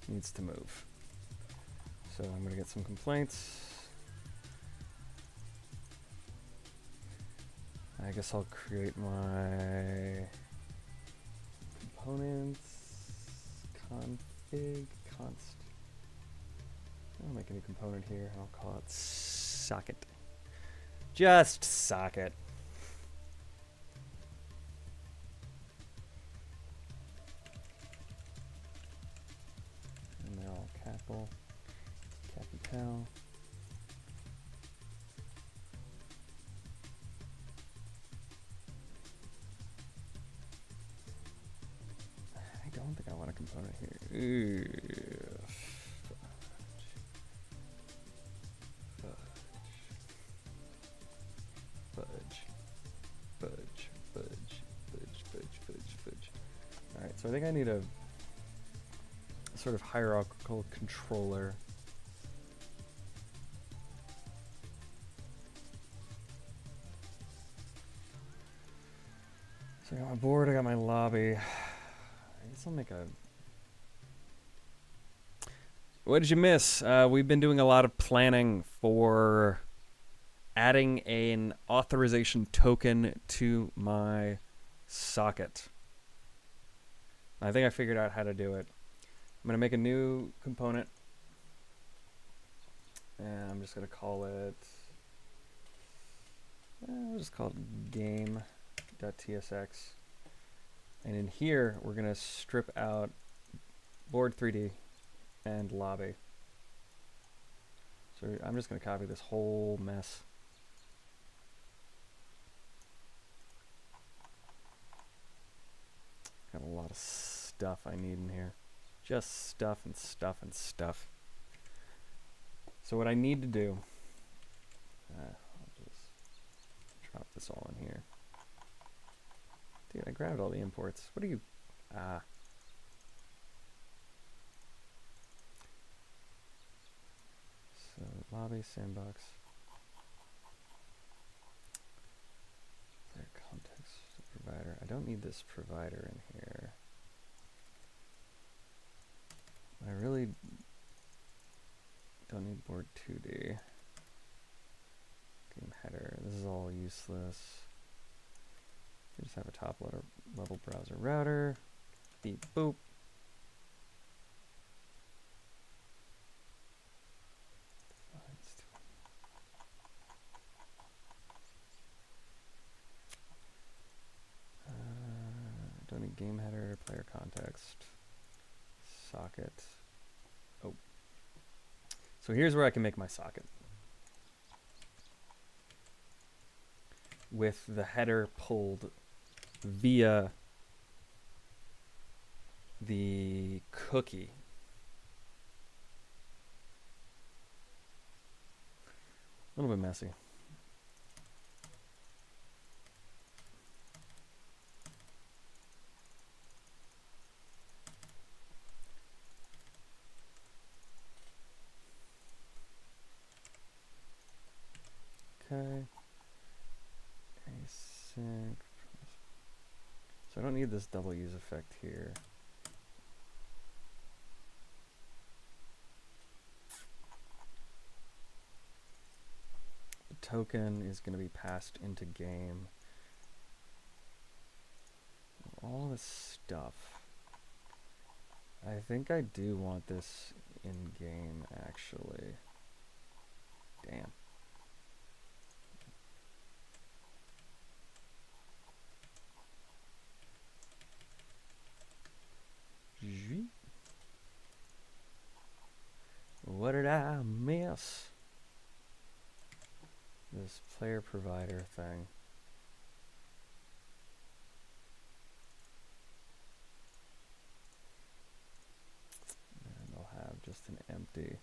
needs to move. So I'm gonna get some complaints. I guess I'll create my components, config, const. I'll make a new component here. I'll call it socket. Just socket. And they're all capital. Capital. don't think I want a component here. Fudge. Alright, so I think I need a sort of hierarchical controller. So I got my board, I got my lobby. I guess I'll make a... What did you miss? We've been doing a lot of planning for adding an authorization token to my socket. I think I figured out how to do it. I'm going to make a new component. And I'm just going to call it... I'll just call it game.tsx. And in here, we're going to strip out board 3D and lobby. So I'm just going to copy this whole mess. Got a lot of stuff I need in here. Just stuff and stuff and stuff. So what I need to do, I'll just drop this all in here. Dude, I grabbed all the imports. What are you? So lobby, sandbox. Player context provider. I don't need this provider in here. I really don't need board 2D. Game header. This is all useless. We just have a top level browser router. Beep boop. Don't need game header, player context, socket. Oh. So here's where I can make my socket. With the header pulled via the cookie. A little bit messy. Okay. Async. So I don't need this double use effect here. The token is going to be passed into game. All this stuff. I think I do want this in game actually. Damn. What did I miss? This player provider thing. And I'll have just an empty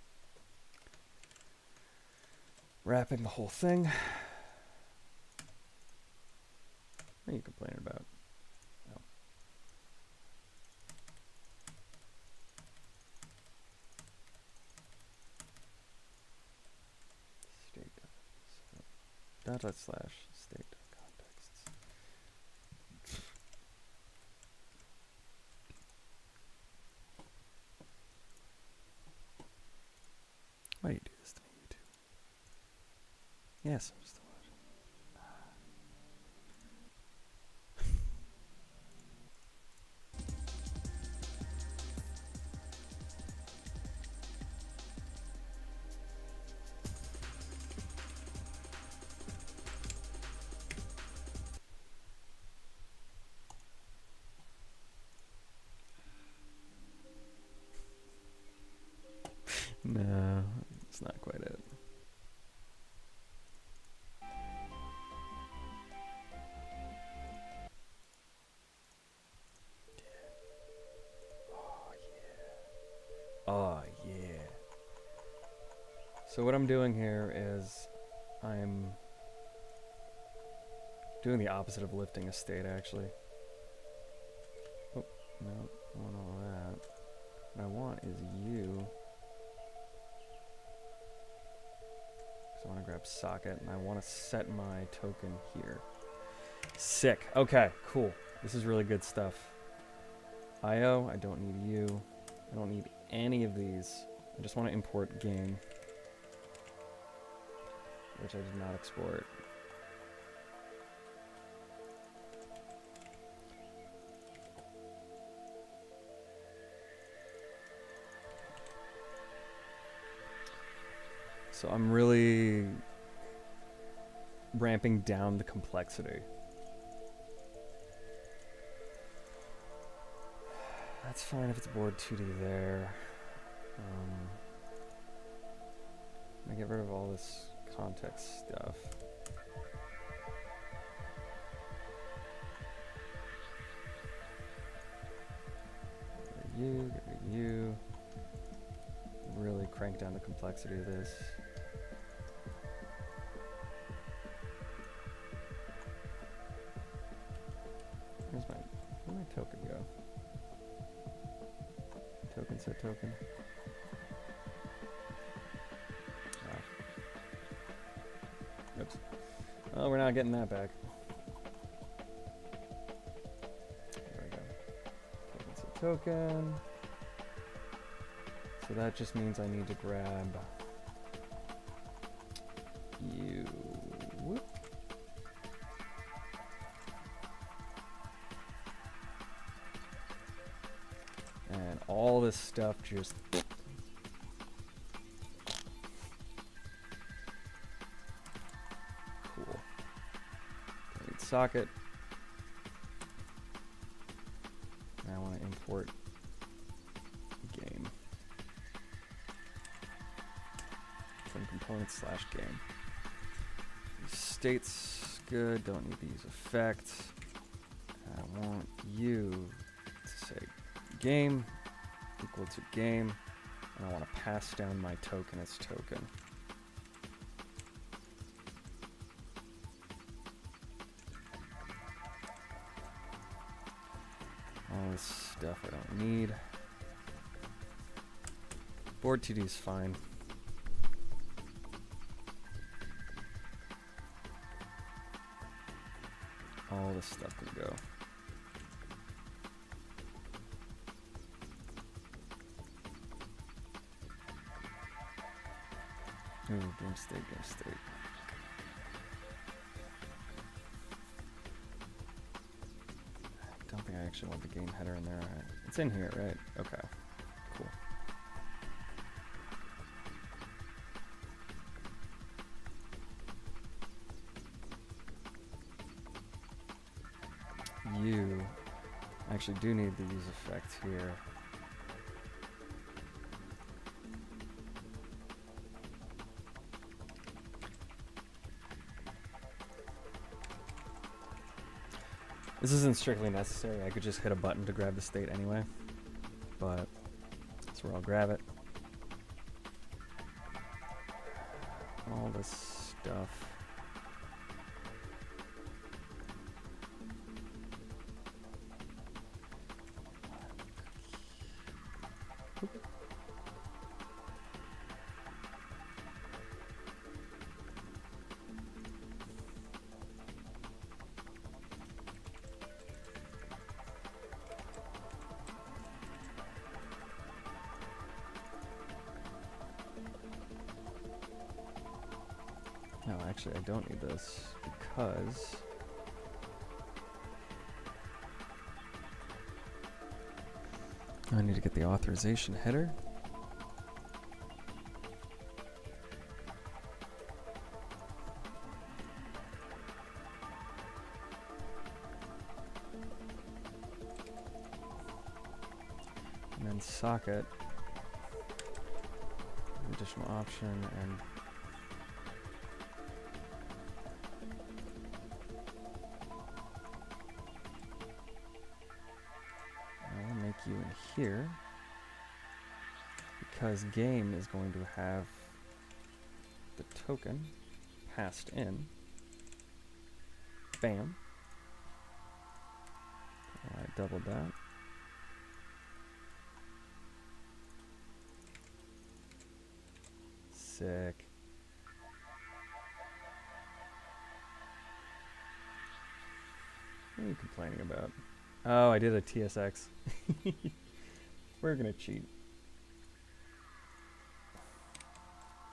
wrapping the whole thing. What are you complaining about? Oh. State dot slash state contexts. Why do you do this to me, YouTube? Yes, I'm just watching. No, it's not quite it. Oh, yeah. So what I'm doing here is I'm doing the opposite of lifting a state, actually. Oh, no, I want all that. What I want is you. So I want to grab socket, and I want to set my token here. Sick. Okay, cool. This is really good stuff. IO, I don't need you. I don't need any of these. I just want to import game, which I did not export. So I'm really ramping down the complexity. That's fine if it's board 2D there. I get rid of all this context stuff. Get rid of you. Really crank down the complexity of this. Where'd my token go? Token set token. Oops. Oh, we're not getting that back. There we go. Token set token. So that just means I need to grab you. Whoop. And all this stuff just cool. I need socket. Now I want to import game from components/game. States good. Don't need to use effects. I want you to say game equal to game, and I want to pass down my token as token. All this stuff I don't need. Board 2D is fine. All this stuff can go. Ooh, game state, game state. I don't think I actually want the game header in there. Right. It's in here, right? Okay, cool. You actually do need to use effect here. This isn't strictly necessary. I could just hit a button to grab the state anyway, but that's where I'll grab it. All this stuff. No, actually, I don't need this because I need to get the authorization header. And then socket, additional option, and you in here because game is going to have the token passed in. Bam. I doubled that. Sick. What are you complaining about? Oh, I did a TSX. We're gonna cheat.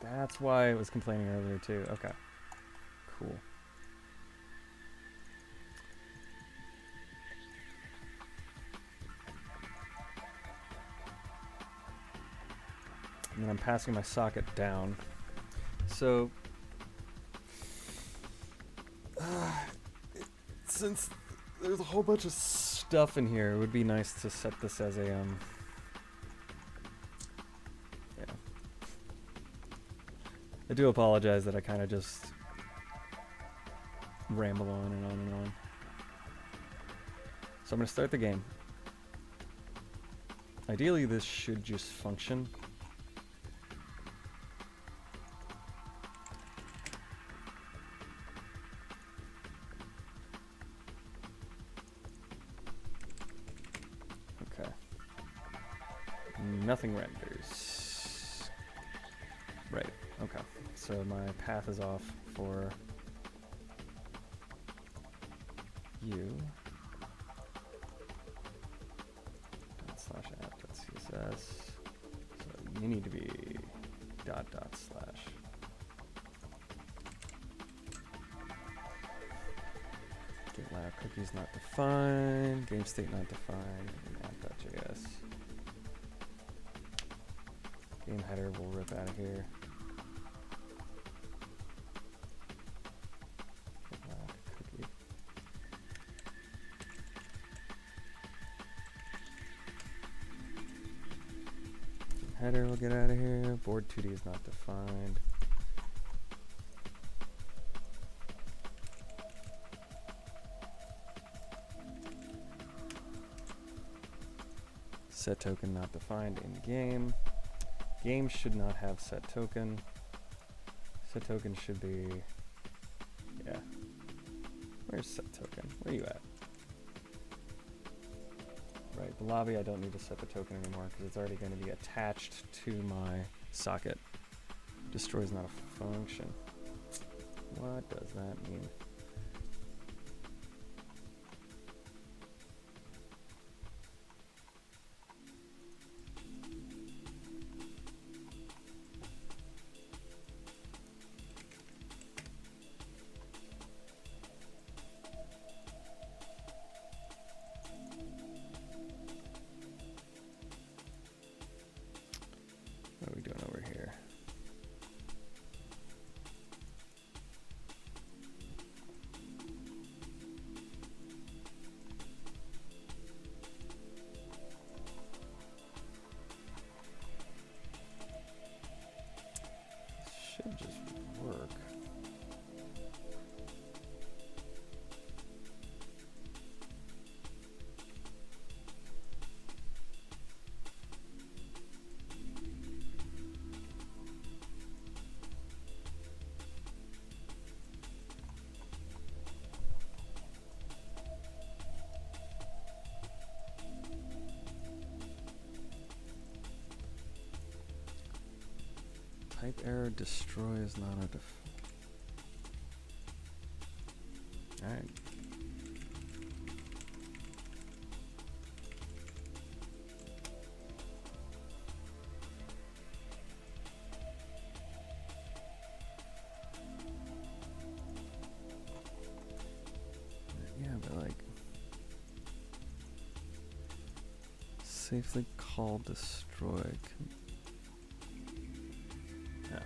That's why I was complaining earlier too. Okay. Cool. And then I'm passing my socket down. So, since there's a whole bunch of stuff in here, it would be nice to set this as a, yeah. I do apologize that I kind of just ramble on and on and on. So I'm going to start the game. Ideally, this should just function. Okay. Nothing renders. Right. Okay. So my path is off for you. ./app.css. So you need to be ... Get LYOC cookies not defined. Game state not defined. App.js. Game header will rip out of here. Get LYOC cookie. Header will get out of here. Board 2D is not defined. Set token not defined in game. Game should not have set token. Set token should be, yeah. Where's set token? Where are you at? Right, the lobby I don't need to set the token anymore because it's already going to be attached to my socket. Destroy is not a function. What does that mean? What are we doing over here? Should just work. Type error destroy is not a Alright. Yeah, but like safely call destroy. No.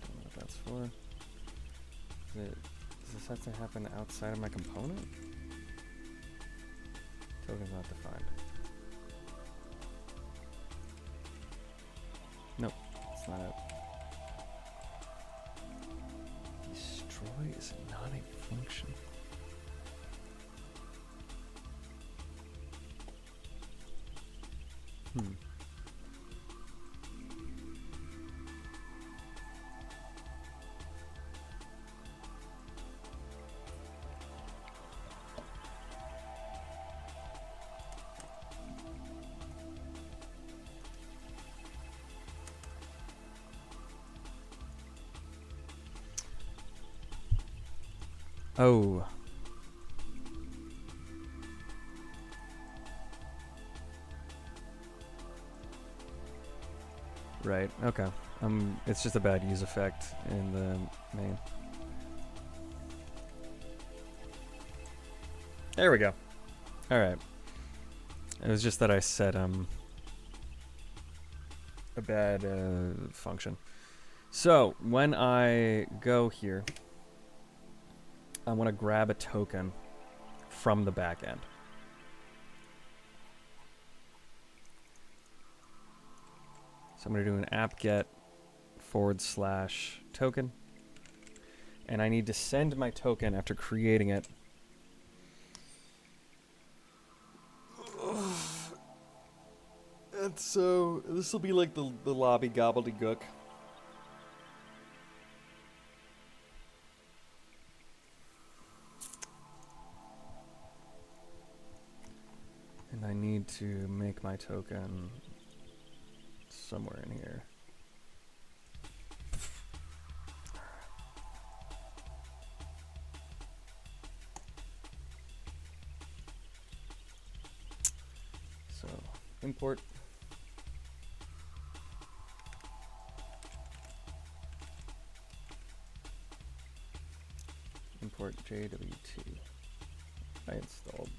Don't know what that's for. Does this have to happen outside of my component? Token's not defined. Nope, that's not it. Destroy is not a function. Oh. Right, okay. It's just a bad use effect in the main. There we go. Alright. It was just that I set a bad function. So, when I go here, I want to grab a token from the backend. So I'm going to do an apt-get / token. And I need to send my token after creating it. And so this will be like the lobby gobbledygook. And I need to make my token somewhere in here. So import JWT. I installed.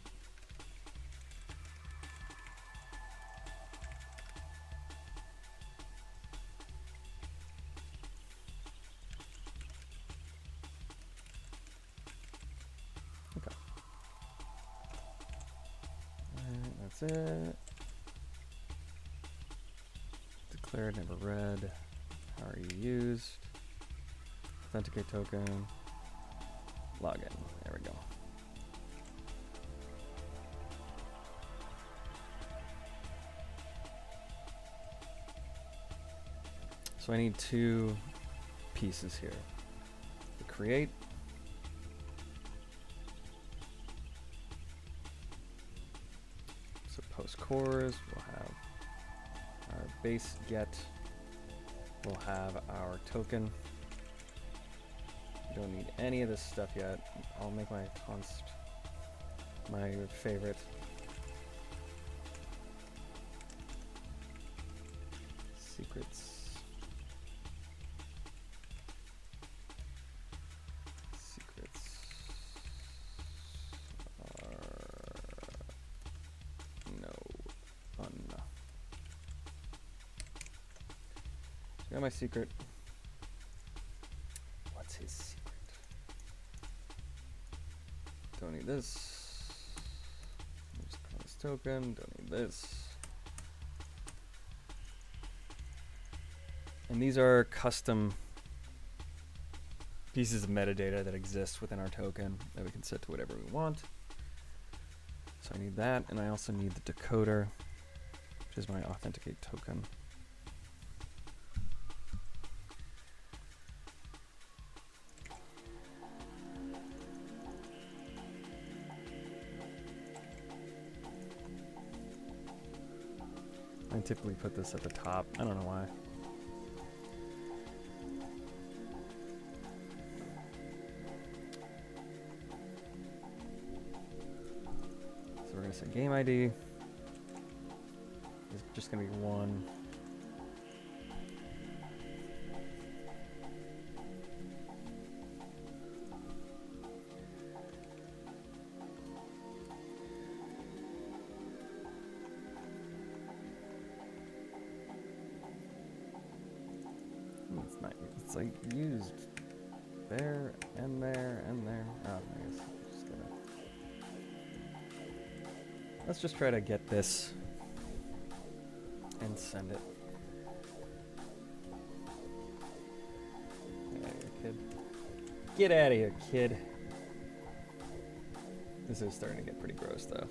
Okay. Alright, that's it. Declared, never read. How are you used? Authenticate token. Login. There we go. So I need two pieces here. The create. So post cores, we'll have our base get. We'll have our token. We don't need any of this stuff yet. I'll make my const my favorite. Secrets. Got my secret. What's his secret? Don't need this. Just call this token. Don't need this. And these are custom pieces of metadata that exist within our token that we can set to whatever we want. So I need that, and I also need the decoder, which is my authenticate token. I typically put this at the top. I don't know why. So we're going to say game ID is just going to be 1. It's not. It's like used there and there and there. Oh, I guess I'm just gonna. Let's just try to get this and send it. Get out of here, kid. This is starting to get pretty gross, though.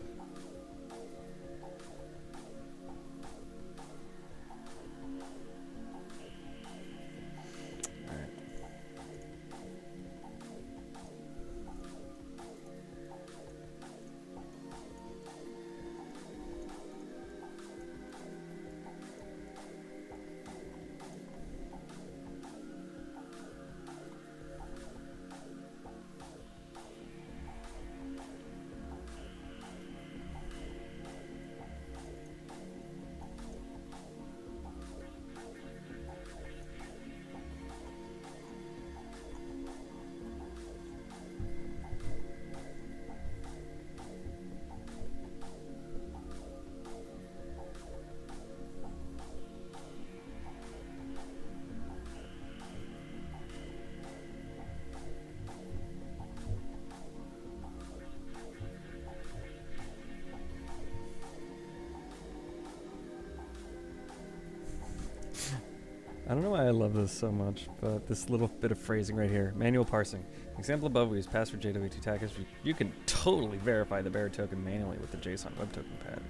I don't know why I love this so much, but this little bit of phrasing right here. Manual parsing. Example above, we use password JWT package. You can totally verify the bearer token manually with the JSON web token package.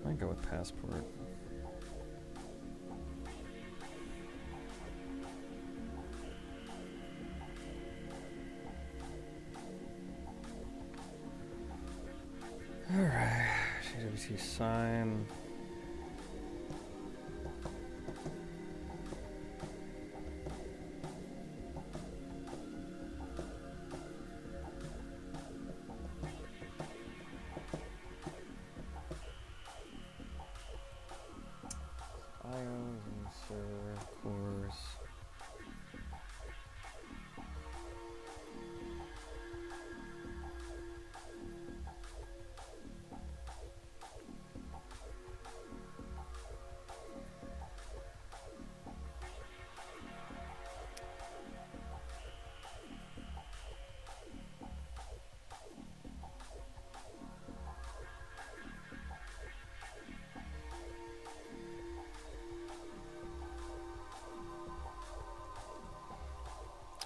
I might go with passport. Alright, JWT sign. IOs, insert, course.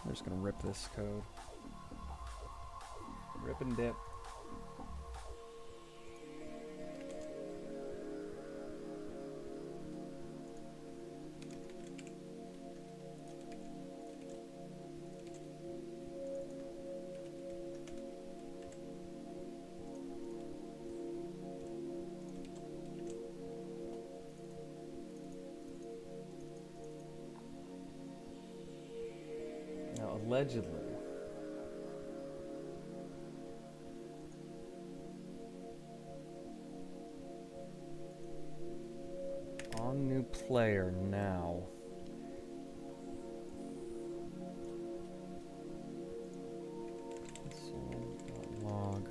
We're just gonna rip this code. Rip and dip. Now, allegedly, on new player now. Console.log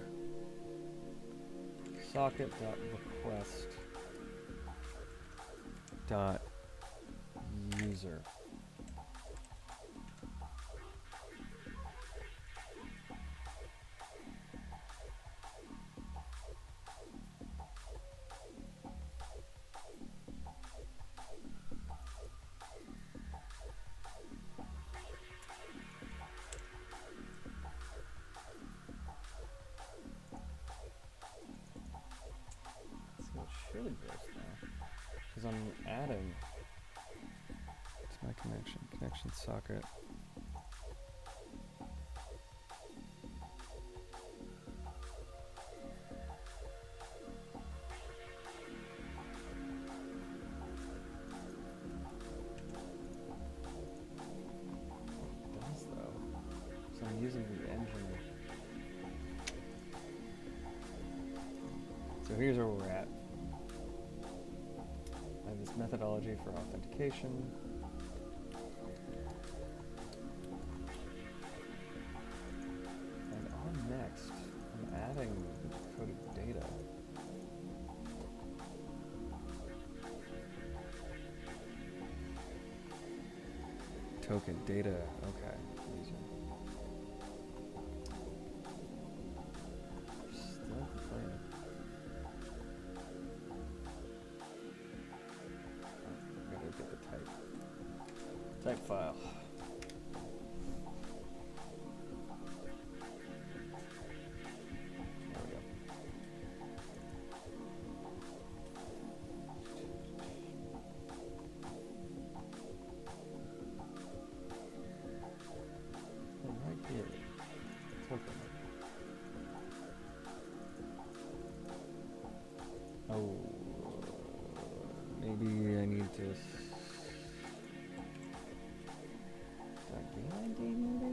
socket.request.user. Should exist now, because I'm adding to my connection socket. It does though, so I'm using the engine. So here's where we're at. I have this methodology for authentication. And on next, I'm adding the decoded data. Token data, okay. User. Type file. There we go. Right here. Token. Oh, maybe I need to. .game ID maybe?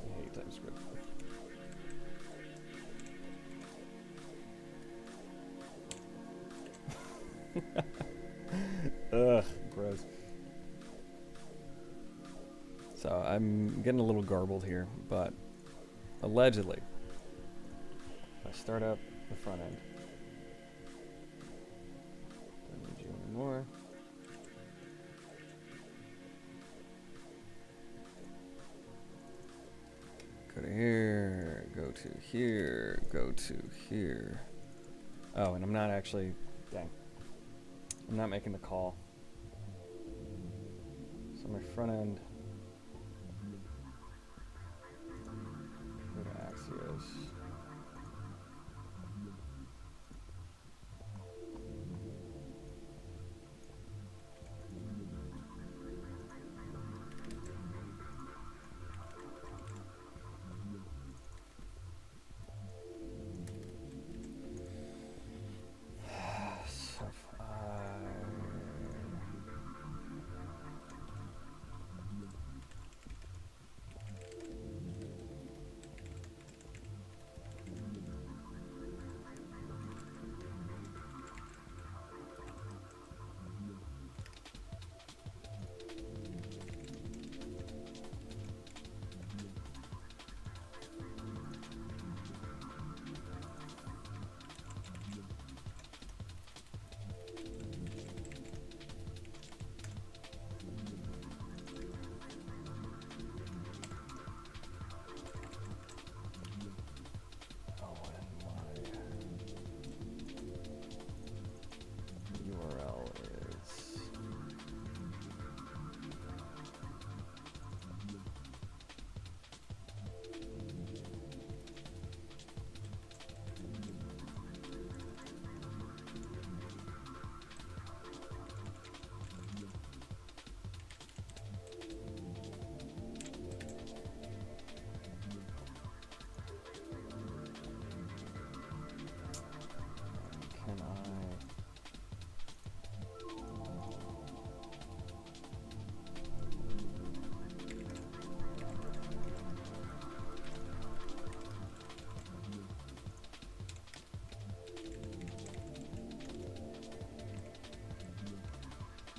I hate TypeScript. Ugh, gross. So I'm getting a little garbled here, but allegedly, if I start up the front end, don't need you anymore. Go to here, go to here, go to here. Oh, and I'm not actually, dang. I'm not making the call. So my front end, go to Axios.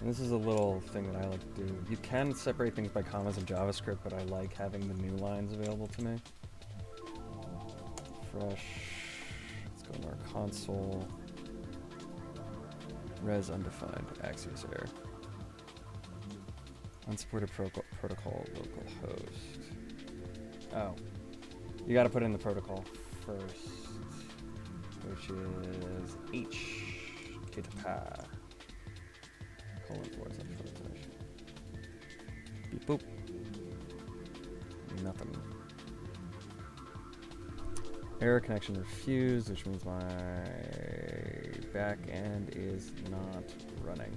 And this is a little thing that I like to do. You can separate things by commas in JavaScript, but I like having the new lines available to me. Fresh. Let's go into our console. Res undefined. Axios error. Unsupported protocol localhost. Oh. You gotta put in the protocol first, which is HTTP. Beep boop. Nothing. Error connection refused, which means my backend is not running.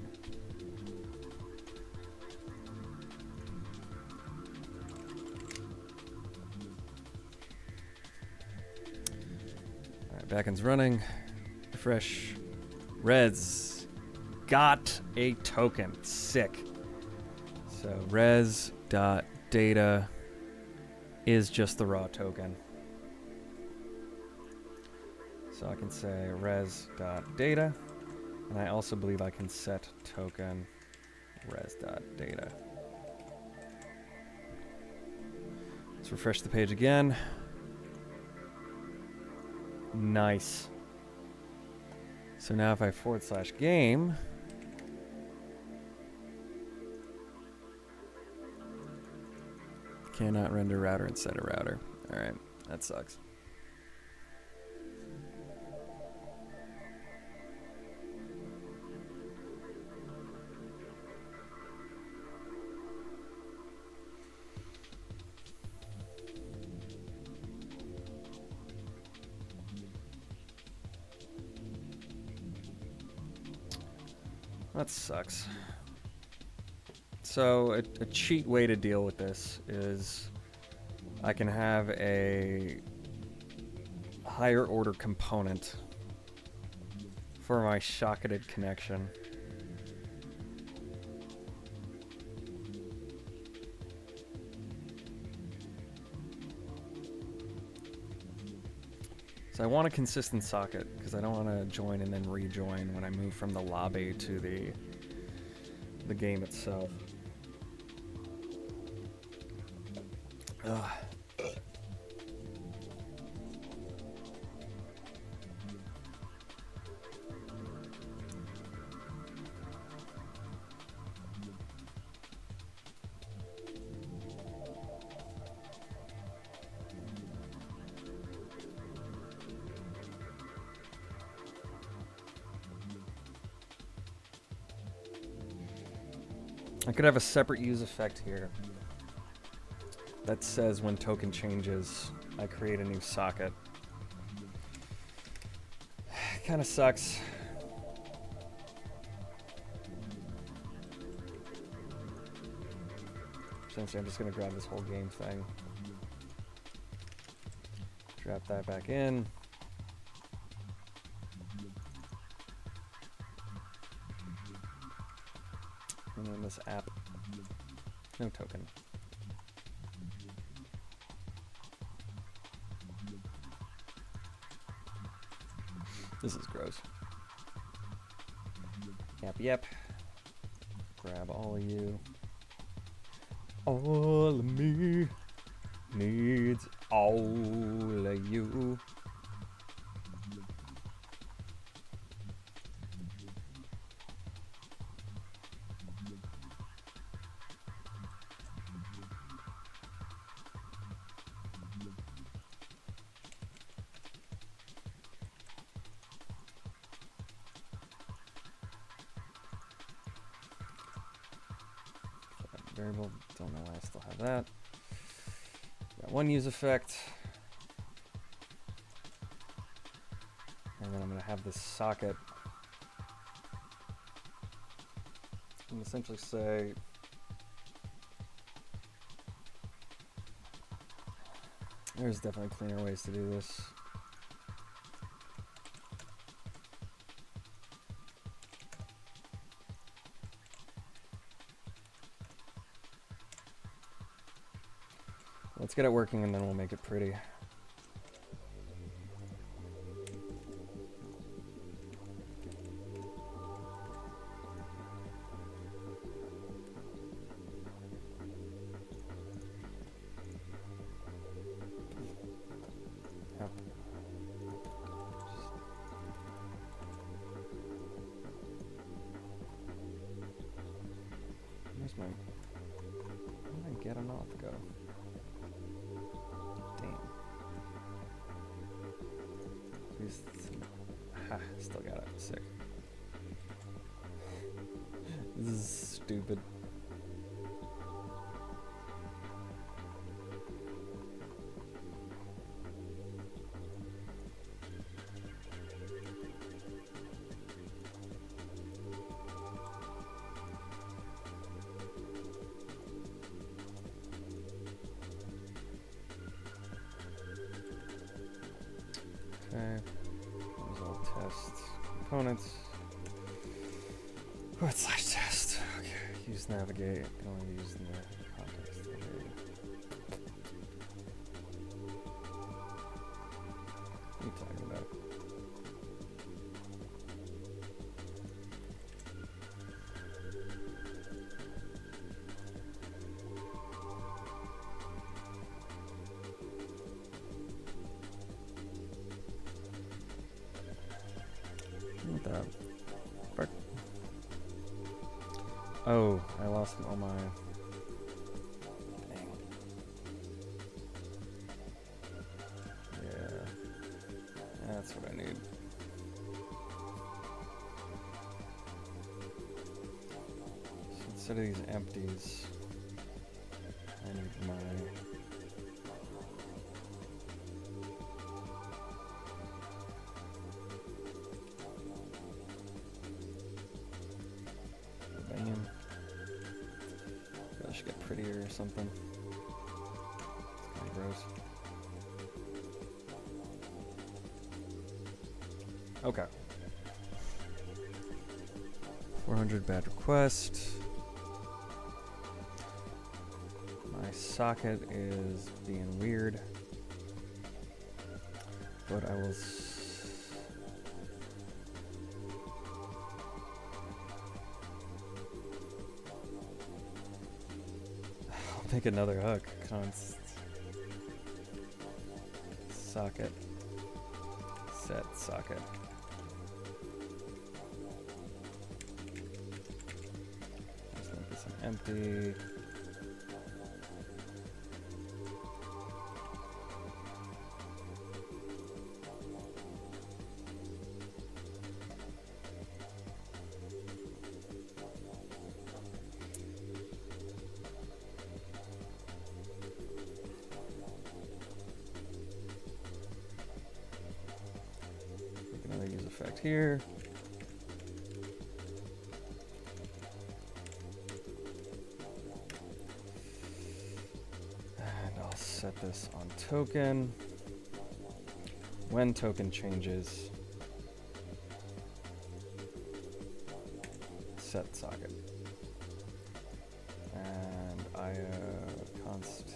Alright, backend's running. Refresh. Res got a token. Sick. So res.data is just the raw token. So I can say res.data, and I also believe I can set token res.data. Let's refresh the page again. Nice. So now if I /game, Cannot render router inside a router. Alright, that sucks. That sucks. So a cheat way to deal with this is I can have a higher order component for my socketed connection. So I want a consistent socket because I don't want to join and then rejoin when I move from the lobby to the game itself. Ugh. I could have a separate use effect here that says when token changes, I create a new socket. Kind of sucks. Essentially, I'm just going to grab this whole game thing. Drop that back in. And then this app, no token. This is gross. Yep. Grab all of you. All of me needs all of you. Variable, don't know why I still have that. Got one use effect. And then I'm going to have this socket. And essentially say, there's definitely cleaner ways to do this. Let's get it working and then we'll make it pretty. Where's my... Where did I get an off go? Still got it. Sick. This is stupid. Okay. Test components. / test. Okay. Use navigate. Can only use in the context. What are you talking about? What the fuck? Oh, I lost all my... Dang. Instead of these empties, I need my bam. I should get prettier or something. It's kind of gross. Okay. 400 bad request. My socket is being weird, but I will I'll make another hook. Const socket set socket. Let's make this an empty. Here. And I'll set this on token. When token changes, set socket. And I const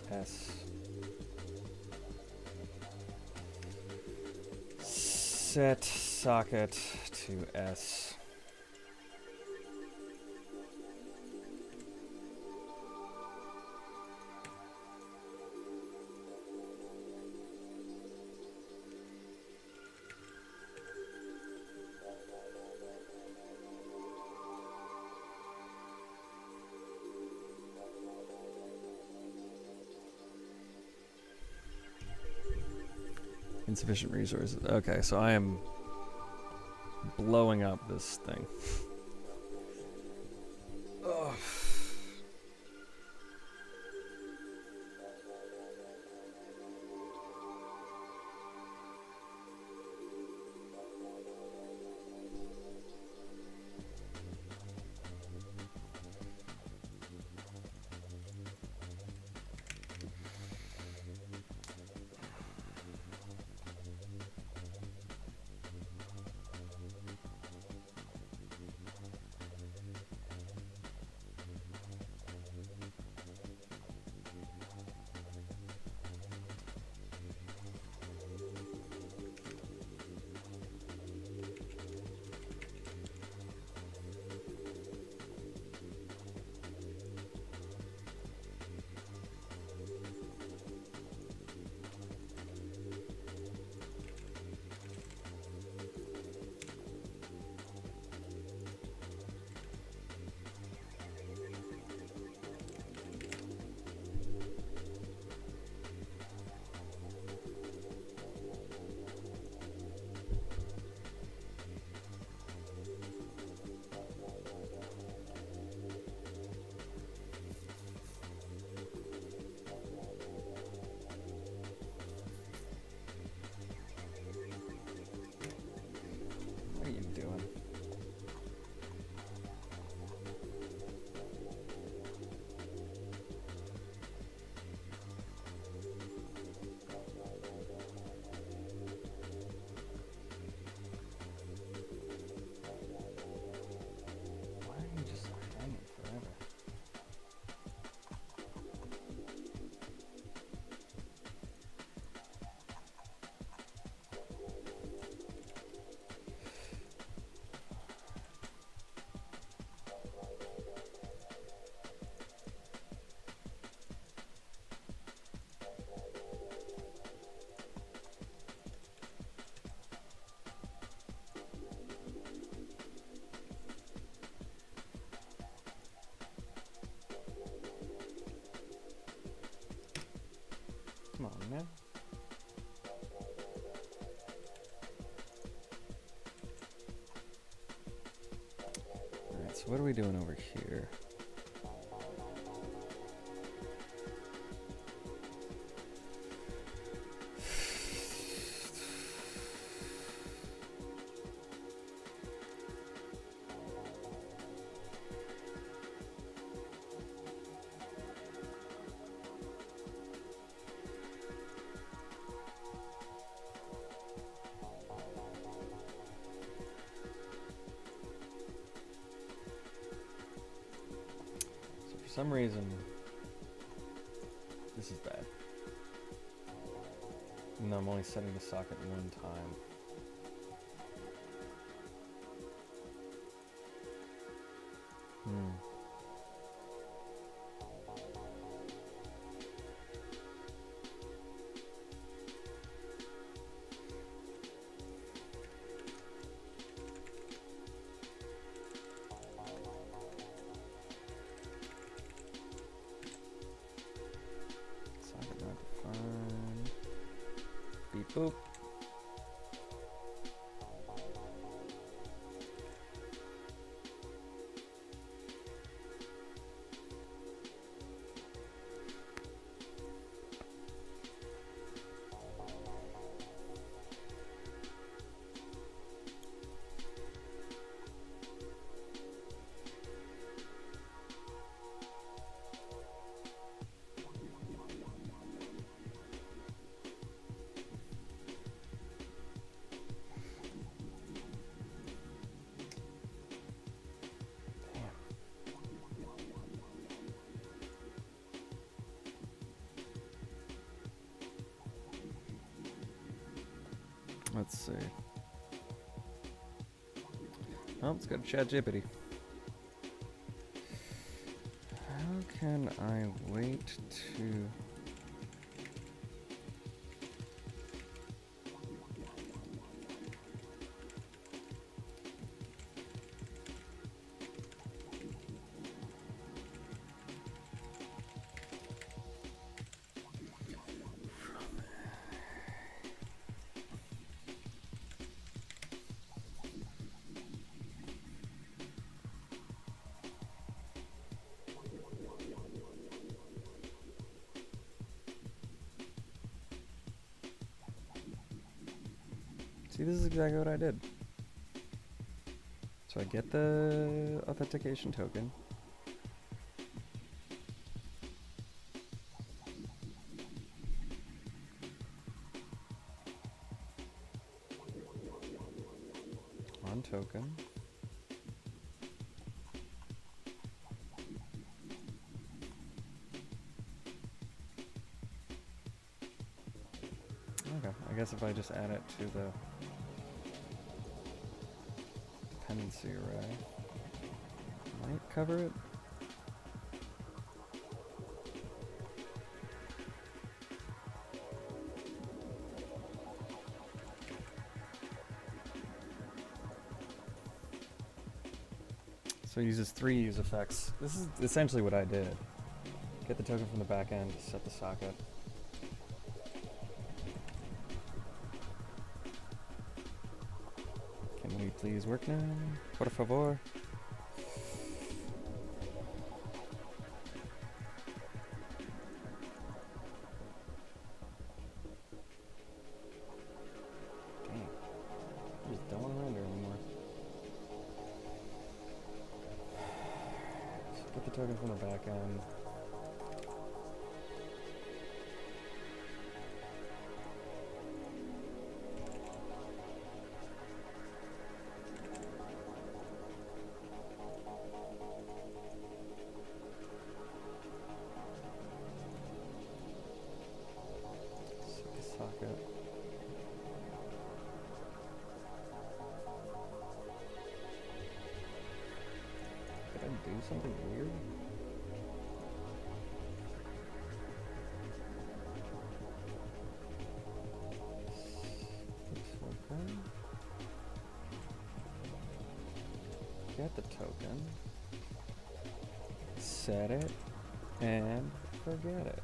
s set socket to S. Insufficient resources. Okay, so I am blowing up this thing. Ugh. Come on, man. Alright, so So what are we doing over here? For some reason, this is bad. Even though I'm only setting the socket one time. Socket not defined. Beep boop. Let's see. Oh, let's go to ChatGPT. How can I wait to... See, this is exactly what I did. So I get the authentication token. On token. Okay, I guess if I just add it to the dependency array, might cover it. So it uses 3 use effects. This is essentially what I did. Get the token from the backend, set the socket. Can we please work now? Por favor. Dang. I just don't want to render anymore. So get the token from the backend. Socket. Did I do something weird? Okay. Get the token. Set it and forget it.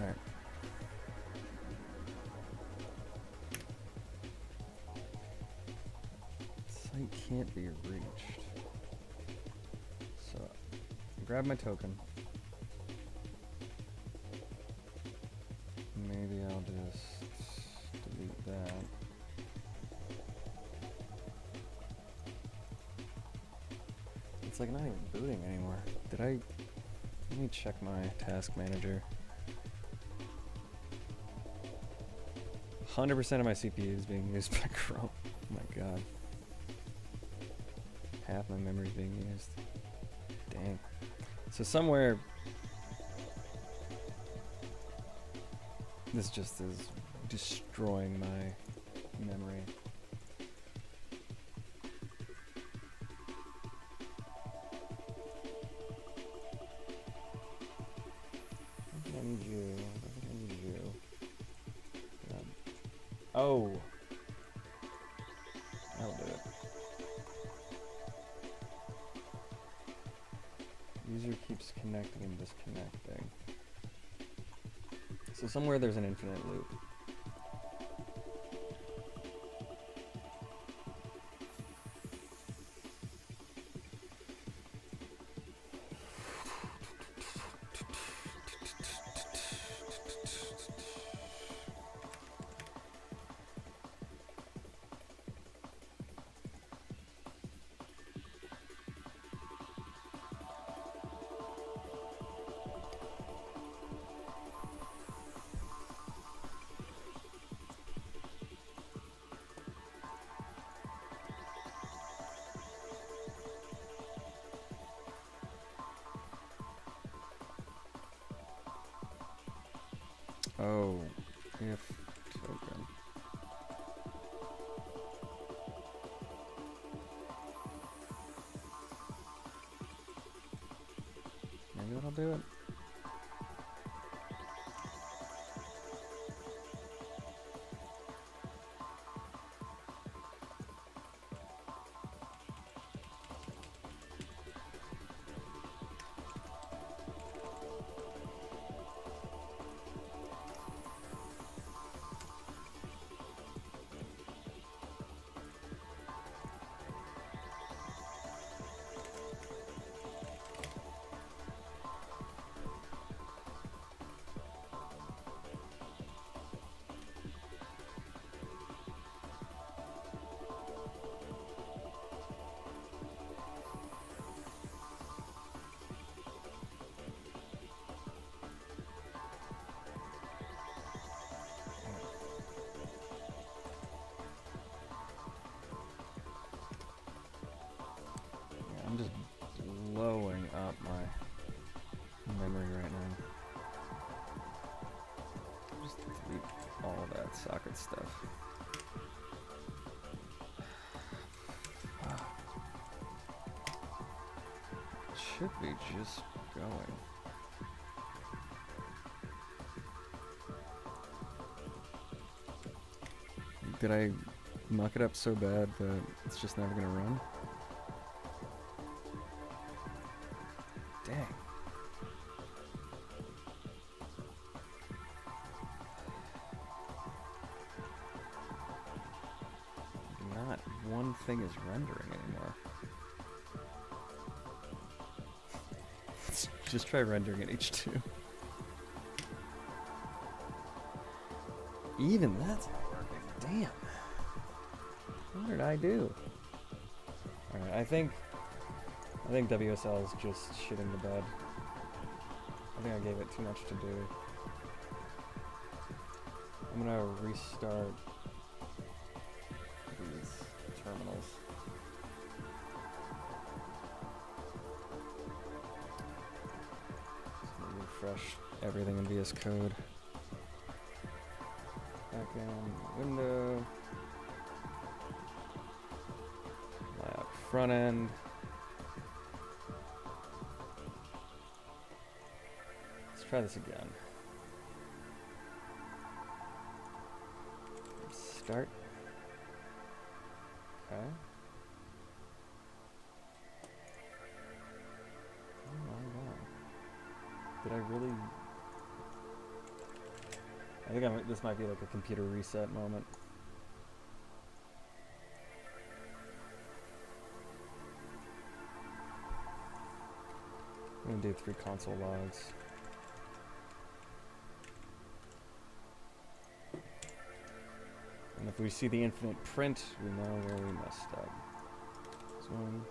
Alright. Site can't be reached. So, grab my token. Maybe I'll just delete that. It's like not even booting anymore. Let me check my task manager. 100% of my CPU is being used by Chrome. Oh my god. Half my memory is being used. Dang. So somewhere this just is destroying my memory. I need you. I need you. Oh. That'll do it. User keeps connecting and disconnecting. So somewhere there's an infinite loop. Oh, if token. Maybe that'll do it. I'm just blowing up my memory right now. Just delete all that socket stuff. It should be just going. Did I muck it up so bad that it's just never gonna run? Dang. Not one thing is rendering anymore. Let's just try rendering in H2. Even that's not working. Damn. What did I do? Alright, I think WSL is just shitting the bed. I think I gave it too much to do. I'm gonna restart these terminals. Just gonna refresh everything in VS Code. Backend, window. LYOC front end. Try this again. Start. Okay. Oh my god. Did I really... I think this might be like a computer reset moment. I'm gonna do 3 console logs. And if we see the infinite print, we know where we messed up. Here's 1,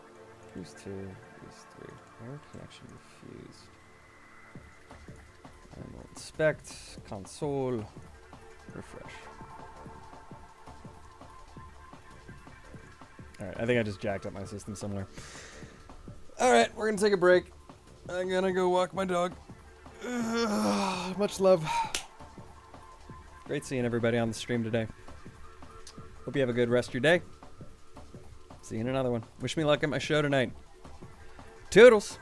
here's 2, here's 3. Error connection refused. And we'll inspect, console, refresh. Alright, I think I just jacked up my system somewhere. Alright, we're gonna take a break. I'm gonna go walk my dog. Much love. Great seeing everybody on the stream today. Hope you have a good rest of your day. See you in another one. Wish me luck at my show tonight. Toodles!